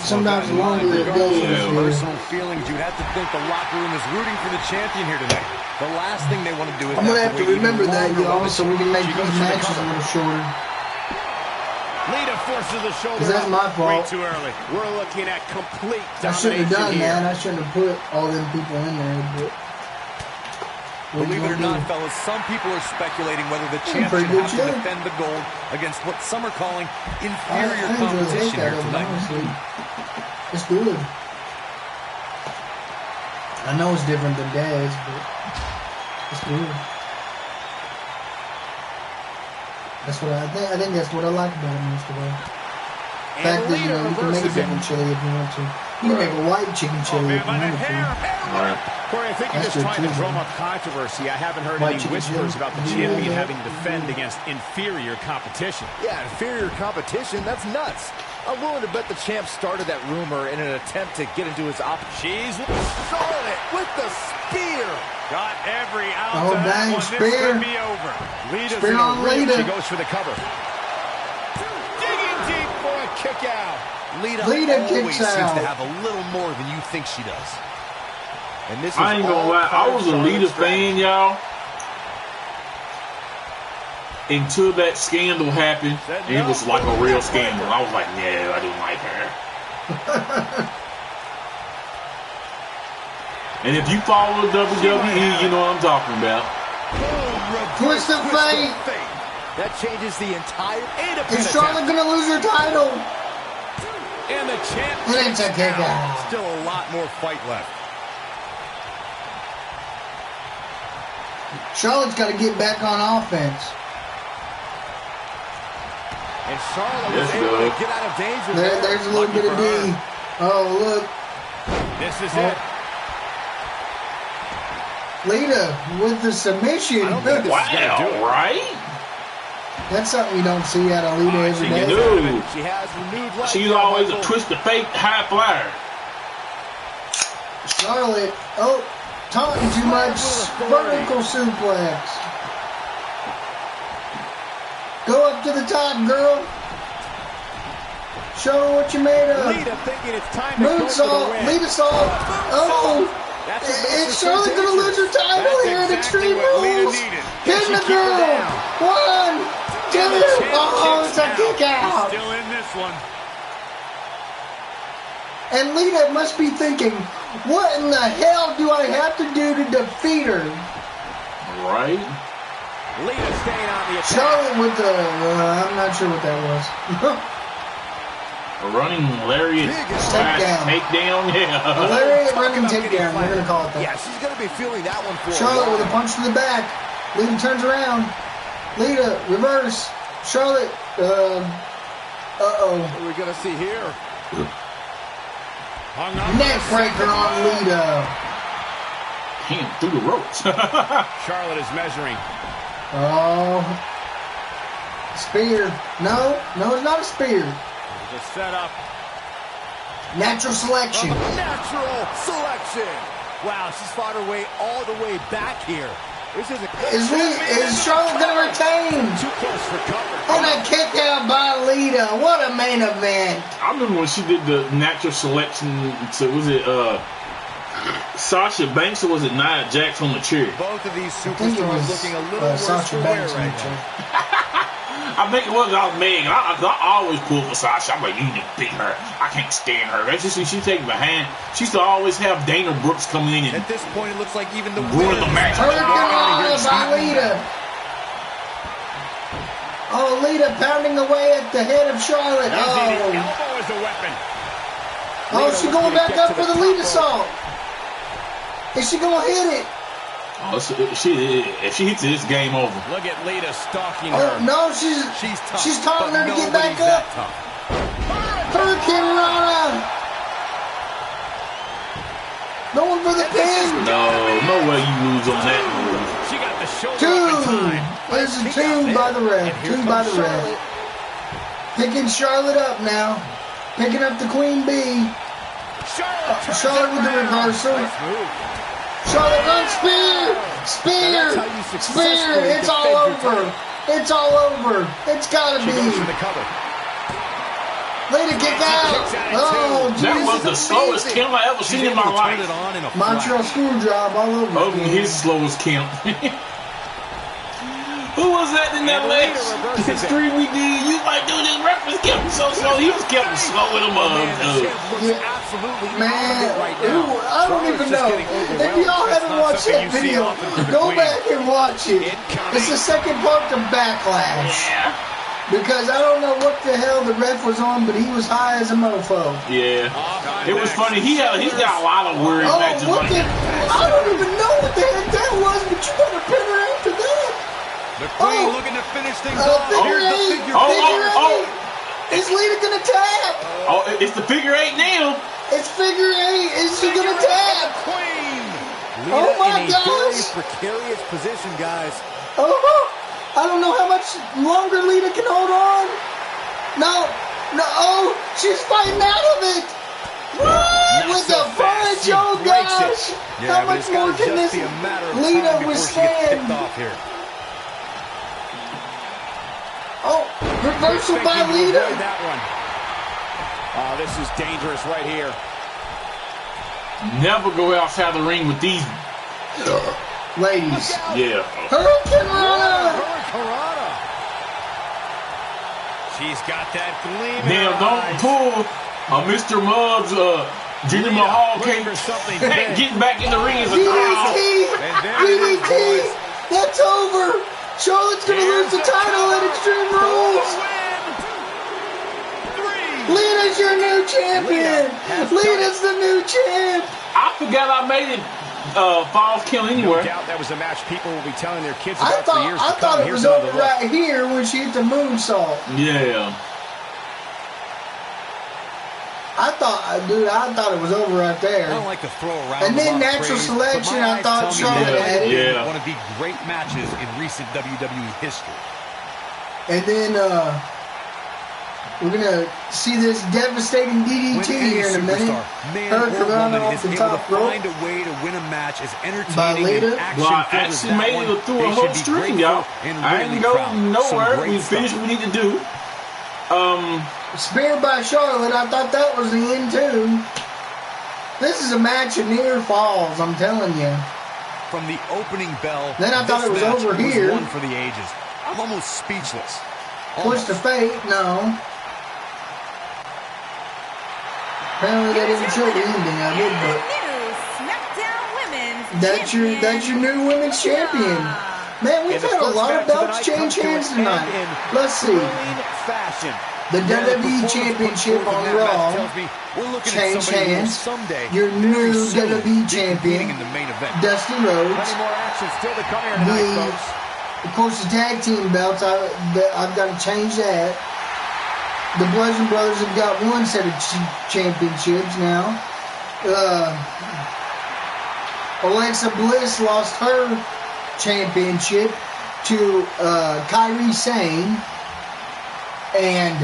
A: sometimes the longer it goes.
F: Personal feelings, you'd have to think the locker room is rooting for the champion here tonight. The last thing they want to do is
A: I'm going to have to
F: wait
A: remember
F: even
A: that,
F: longer
A: y'all,
F: while
A: so we can make
H: She
A: these
H: goes for the
A: matches a
H: cover.
A: little shorter.
H: Lita forces the shoulder.
A: Because that's my
H: Way
A: fault.
H: too early. We're looking at complete
A: I shouldn't have done
H: domination here.
A: that. I shouldn't have put all them people in there, but... what
F: Believe
A: you
F: it or
A: gonna
F: not,
A: do?
F: fellas, some people are speculating whether the
A: Pretty
F: champ should
A: good
F: have to
A: show.
F: defend the gold against what some are calling
A: I
F: inferior
A: enjoy the
F: competition
A: heck
F: here
A: out of it,
F: tonight.
A: honestly. It's good. I know it's different than Dad's, but it's good. That's what I think that's what I like about it most of all. The fact that, you know, you can make a different chili if you want to. You can make a white chicken chili if you want to.
B: Right.
H: Corey, I think you're
A: That's
H: just
A: good
H: trying to
A: too,
H: drum
A: man.
H: up controversy. I haven't heard
A: White
H: any
A: chicken
H: whispers
A: chili.
H: about the
A: Yeah,
H: champion
A: yeah.
H: having to defend against inferior competition.
I: Yeah, inferior competition, that's nuts. I'm willing to bet the champ started that rumor in an attempt to get into his
H: She's
I: Charlotte with the spear.
H: got every ounce
A: Oh,
H: of that
A: dang,
H: one. This
A: spear.
H: could be over. Lita's
A: Spear
H: in a
A: on
H: rhythm.
A: Lita.
H: She goes for the cover. Digging deep for a kick out.
F: Lita
A: Lita
F: always
A: kicks
F: seems
A: out.
F: to have a little more than you think she does.
I: And this is
B: I ain't gonna
I: all
B: lie, I
I: part of
B: was a
I: Charlotte's
B: Lita
I: strategy.
B: fan, y'all, until that scandal happened, and it was like a real scandal. I was like, no, I don't like her. And if you follow WWE, you know what I'm talking about.
A: Twist of fate.
I: That changes the entire
A: Is Charlotte gonna lose her title?
H: And the champ
A: And it's a kick out.
F: Still a lot more fight left.
A: Charlotte's got to get back on offense.
I: And Charlotte
B: Yes,
I: was able
B: Doug.
I: to get out of danger
A: There's a little
I: Lucky
A: bit of
I: for her.
A: D. Oh, look.
H: This is
A: Oh.
H: it.
A: Lita with the submission.
B: Wow, right?
A: That's something you don't see out of Lita every day.
B: No.
I: She has renewed life.
B: She's
I: there,
B: always a
I: Michael.
B: twist of fate high flyer.
A: Charlotte, oh, taunting too much. Vertical suplex. Go up to the top, girl. Show her what you made of.
H: Lita thinking it's time to go for the
A: Moonsault,
H: win.
A: Lita salt. Oh,
H: That's what makes
A: is
H: her so
A: Charlotte gonna lose her
H: dangerous.
A: title
H: That's
A: here at
H: exactly
A: Extreme
H: what Lita
A: Rules?
H: needed.
A: Pin
H: Can she
A: the
H: keep her
A: girl.
H: down?
A: 1, 2.
H: And the champ
A: Oh,
H: kicks
A: it's a kick out.
H: Still in this one.
A: And Lita must be thinking, what in the hell do I have to do to defeat her?
B: Right?
H: Lita staying on the attack.
A: Charlotte with the, I'm not sure what that was.
B: A running lariat slash
A: Takedown.
B: takedown, yeah.
A: Lariat running takedown, we're going to call it that.
I: Yeah, she's going to be feeling that one for
A: Charlotte
I: a
A: with a
I: while.
A: punch to the back. Lita turns around. Lita, reverse. Charlotte, uh-oh.
I: What are we going to see here?
H: Hung up.
A: Neck breaker on Lita.
B: Him through the ropes.
H: Charlotte is measuring.
A: Oh. Spear. No, it's not a spear.
H: The setup.
A: Natural selection.
I: Natural selection. Wow, she's fought her way all the way back here. This
A: Is Charlotte going to retain?
H: Too close for cover.
A: And a kick out by Lita. What a main event.
B: I remember when she did the natural selection to, was it Sasha Banks or was it Nia Jax on the chair?
F: Both of these
A: I think it
F: superstars
A: was
F: looking a little worse
A: Sasha
F: for wear
A: Banks.
F: right now.
B: I think it was. I was mad. I always pull for Sasha. I'm like, you need to beat her. I can't stand her. That's just she taking my hand. She used to always have Dana Brooks coming in and
F: At this point, it looks like even the
B: ruin the match.
A: Hurricane by Lita. Oh, Lita pounding away at the head of Charlotte.
H: Using the
A: Oh,
H: elbow as a weapon.
A: Oh, she's going back up for the lead assault. Is she going to hit it?
B: Oh, if she hits it, it's game over.
H: Look at Lita stalking
A: Oh,
H: her.
A: no, she's taunting her to get back up. Hurricane Rana. Going for the pin.
B: No way you lose on that move.
H: She got the shoulder up in time.
A: There's a 2 by the ref. 2 by the ref. Picking Charlotte up now. Picking up the Queen Bee. Charlotte with the reversal. Charlotte runs spear. It's all over. It's all over. It's gotta be. Lady kick out. Oh, Jesus.
B: That was the slowest count I ever seen in my life.
A: Montreal Screwjob all over.
B: Oh, his slowest count. Who was that in that last stream we did? You like, dude, this reference kept him so slow. He was kept slow in the mug, dude.
A: Man, I don't even know. If y'all haven't watched that video, go back and watch it. It's the second part to Backlash.
B: Yeah.
A: Because I don't know what the hell the ref was on, but he was high as a mofo.
B: Yeah. It was funny. He's got a lot of weird matches like that.
A: I don't even know what the heck that was, but you got a pin her after that.
F: The Queen looking to finish things off.
A: Figure eight. Is Lita gonna tap?
B: Oh, it's the figure 8 now.
A: It's figure 8. Is she gonna tap?
F: Queen.
A: Oh my
I: in a
A: gosh.
I: very precarious position, guys.
A: I don't know how much longer Lita can hold on. No. Oh, she's fighting out of it. What? With the punch, oh gosh. How much more can this Lita withstand? Oh, reversal by Lita.
I: That one. Oh, this is dangerous right here.
B: Never go outside the ring with these
A: ladies.
B: Yeah.
A: Hurricane Rana.
F: She's got that gleam.
B: Now don't pull a Mr.Mubs, Jinder Mahal can't get back in the ring as a
A: DDT. That's over. Charlotte's gonna lose the title at Extreme Rules. Lita's your new champion. Lita's the new champ.
B: I forgot I made it Falls Kill Anywhere.
I: No doubt that was a match people will be telling their kids
A: I
I: about for years to come.
A: thought it was over right here when she hit the moonsault.
B: Yeah.
A: I thought it was over right there.
F: I don't like to throw around.
A: And then natural selection, I thought Charlotte had it.
B: Yeah.
F: One of the great matches in recent WWE history.
A: And then we're gonna see this devastating DDT here in a minute. Hurricane Rana off the top rope.
F: Find a way to win a match as
A: By
F: entertaining
A: Lita.
F: and action.
B: Well, I actually made it through a whole stream, y'all. I didn't go nowhere. We finished what we need to do.
A: Spear by Charlotte. I thought that was the end too. This is a match of near falls, I'm telling you.
F: From the opening bell,
A: Then I thought it was over here.
F: One for the ages. I'm almost speechless.
A: Push to fate, no. Apparently they didn't show the ending of it, but that's your new women's champion. Man, we've had a lot of belts change hands tonight. Let's see. The WWE Championship on Raw changed hands. Your new WWE Champion, Dusty Rhodes. Of course, the tag team belts, I've got to change that. The Bludgeon Brothers have got one set of championships now. Alexa Bliss lost her championship to Kairi Sane. And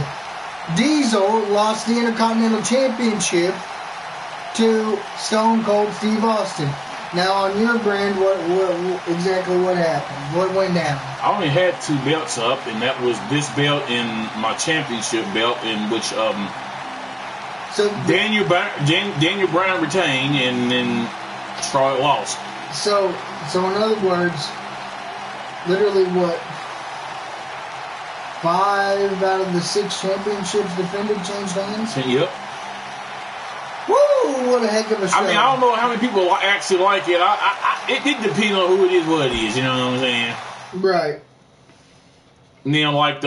A: Diesel lost the Intercontinental Championship to Stone Cold Steve Austin. Now, on your brand, what exactly what happened? What went down?
B: I only had 2 belts up, and that was this belt and my championship belt, in which
A: so
B: Daniel Bryan retained, and then Charlotte lost.
A: So in other words, literally what? 5 out of the 6 championships defended changed hands?
B: Yep.
A: Woo! What a heck of a show.
B: I mean, I don't know how many people actually like it. It depends on who it is, what it is. You know what I'm saying?
A: Right.
B: Now, like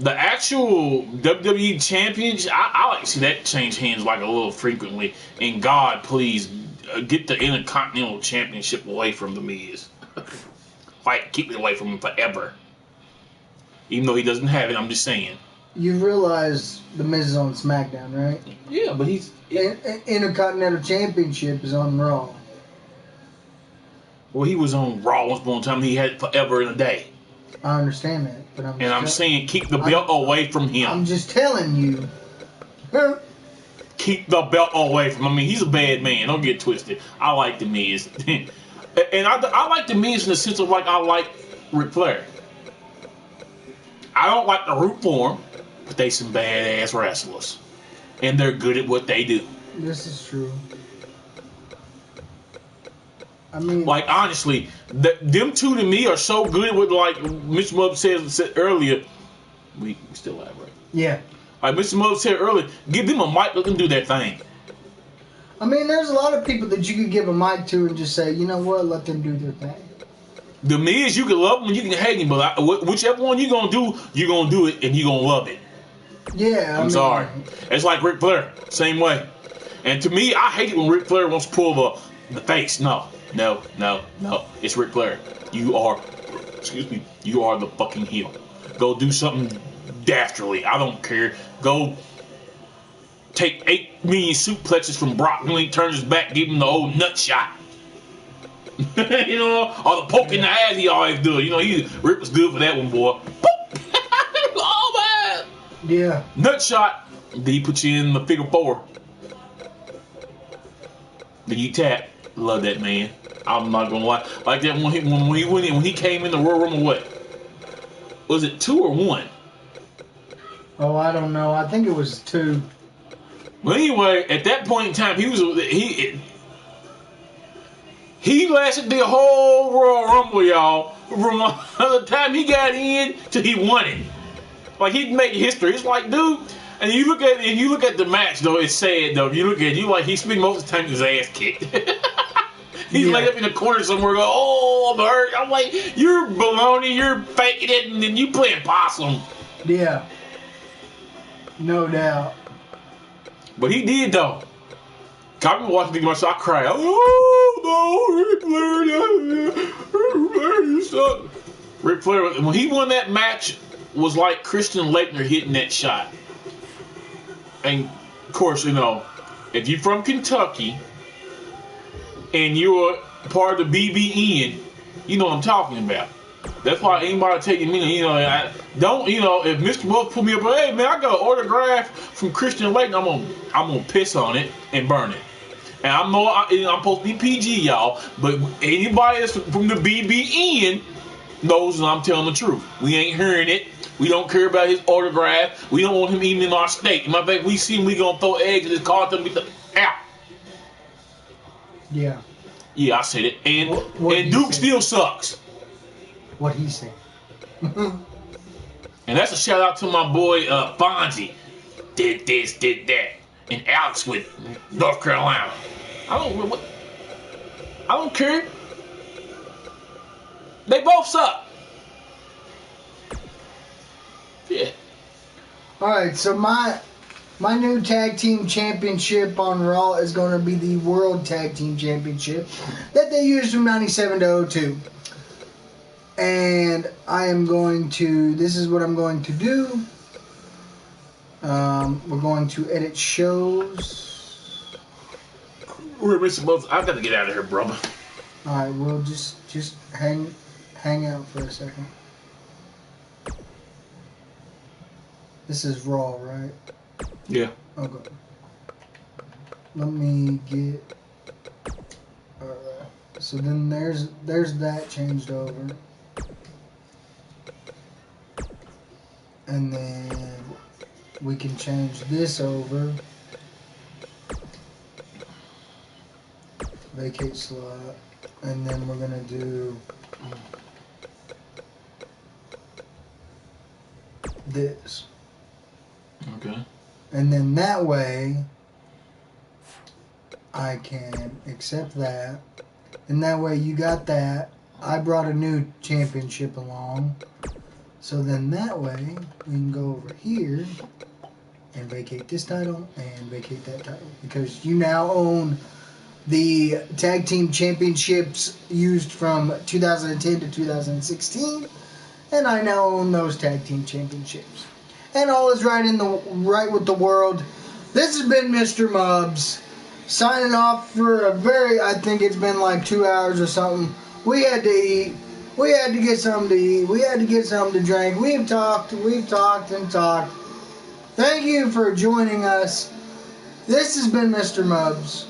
B: The actual WWE Championship, I like to see that change hands like a little frequently. And God, please get the Intercontinental Championship away from The Miz. Like, keep it away from him forever. Even though he doesn't have it, I'm just saying.
A: You realize The Miz is on SmackDown, right?
B: Yeah, but he's...
A: Intercontinental Championship is on Raw.
B: Well, he was on Raw once upon a time. He had it forever in a day.
A: I understand that, but
B: I'm saying keep the belt away from him.
A: I'm just telling you.
B: Keep the belt away from him. I mean, he's a bad man. Don't get twisted. I like The Miz. And I like The Miz in the sense of like I like Ric Flair. I don't like the root for him, but they some badass wrestlers. And they're good at what they do.
A: This is true. I mean,
B: like honestly, them two to me are so good with like Mr.Mubs said earlier. We still have right.
A: Yeah.
B: Like Mr. Mubs said earlier, give them a mic, let them do their thing.
A: I mean, there's a lot of people that you could give a mic to and just say, you know what, let them do their thing.
B: The Miz, you can love him and you can hate him, but whichever one you're gonna do it and you're gonna love it.
A: Yeah,
B: I'm sorry. It's like Ric Flair, same way. And to me, I hate it when Ric Flair wants to pull the face. No. It's Ric Flair. You are the fucking heel. Go do something dastardly. I don't care. Go take 8 million suplexes from Brock when he turns his back, give him the old nut shot. You know, or the poke in the ass he always do. You know, Rick was good for that one, boy. Oh man.
A: Yeah.
B: Nut shot. Then he put you in the figure 4. Then you tap. Love that man. I'm not gonna lie. Like that when he came in the Royal Rumble. What was it? 2 or 1?
A: Oh, I don't know. I think it was 2.
B: Well, anyway, at that point in time, he lasted the whole Royal Rumble, y'all. From the time he got in till he won it. Like he made history. It's like, dude. And you look at the match though. It's sad though. You look at it, like he spent most of the time his ass kicked. He's laid up in the corner somewhere going, oh, I'm hurt. I'm like, you're baloney, you're faking it, and then you playing possum.
A: Yeah. No doubt.
B: But he did, though. I've been watching the myself, I cried. Oh, no, Ric Flair, when he won that match, was like Christian Laettner hitting that shot. And, of course, you know, if you're from Kentucky, and you're part of the BBN, you know what I'm talking about. That's why anybody taking me, I don't, if Mr. Wolf put me up, hey man, I got an autograph from Christian Laettner, I'm gonna piss on it and burn it. And I'm supposed to be PG, y'all, but anybody that's from the BBN knows that I'm telling the truth. We ain't hearing it. We don't care about his autograph. We don't want him eating in our steak. Matter of fact, we see him, we gonna throw eggs at his car till we out.
A: Yeah.
B: Yeah, I said it. And Duke still sucks.
A: What he said.
B: And that's a shout out to my boy Fonzie. Did this, did that. And Alex with North Carolina. I don't care. They both suck. Yeah.
A: Alright, so my new tag team championship on Raw is going to be the World Tag Team Championship that they used from 97 to 02. And this is what I'm going to do. We're going to edit shows.
B: We're missing both. I've got to get out of here, brother.
A: Alright, we'll just hang out for a second. This is Raw, right?
B: Yeah.
A: Okay. Let me get. Alright. So then there's that changed over. And then we can change this over. Vacate slot. And then we're gonna do this.
B: Okay.
A: And then that way I can accept that. And that way you got that. I brought a new championship along. So then that way, we can go over here and vacate this title and vacate that title. Because you now own the Tag Team Championships used from 2010 to 2016. And I now own those Tag Team Championships. And all is right with the world. This has been Mr. Mubs. Signing off for I think it's been like 2 hours or something. We had to eat. We had to get something to eat. We had to get something to drink. We've talked and talked. Thank you for joining us. This has been Mr. Mubs.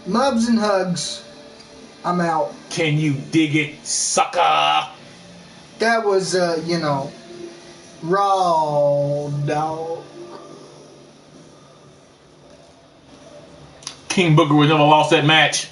A: Mubs and hugs. I'm out.
B: Can you dig it, sucker?
A: That was, Raw Dogg.
B: King Booker would never lost that match.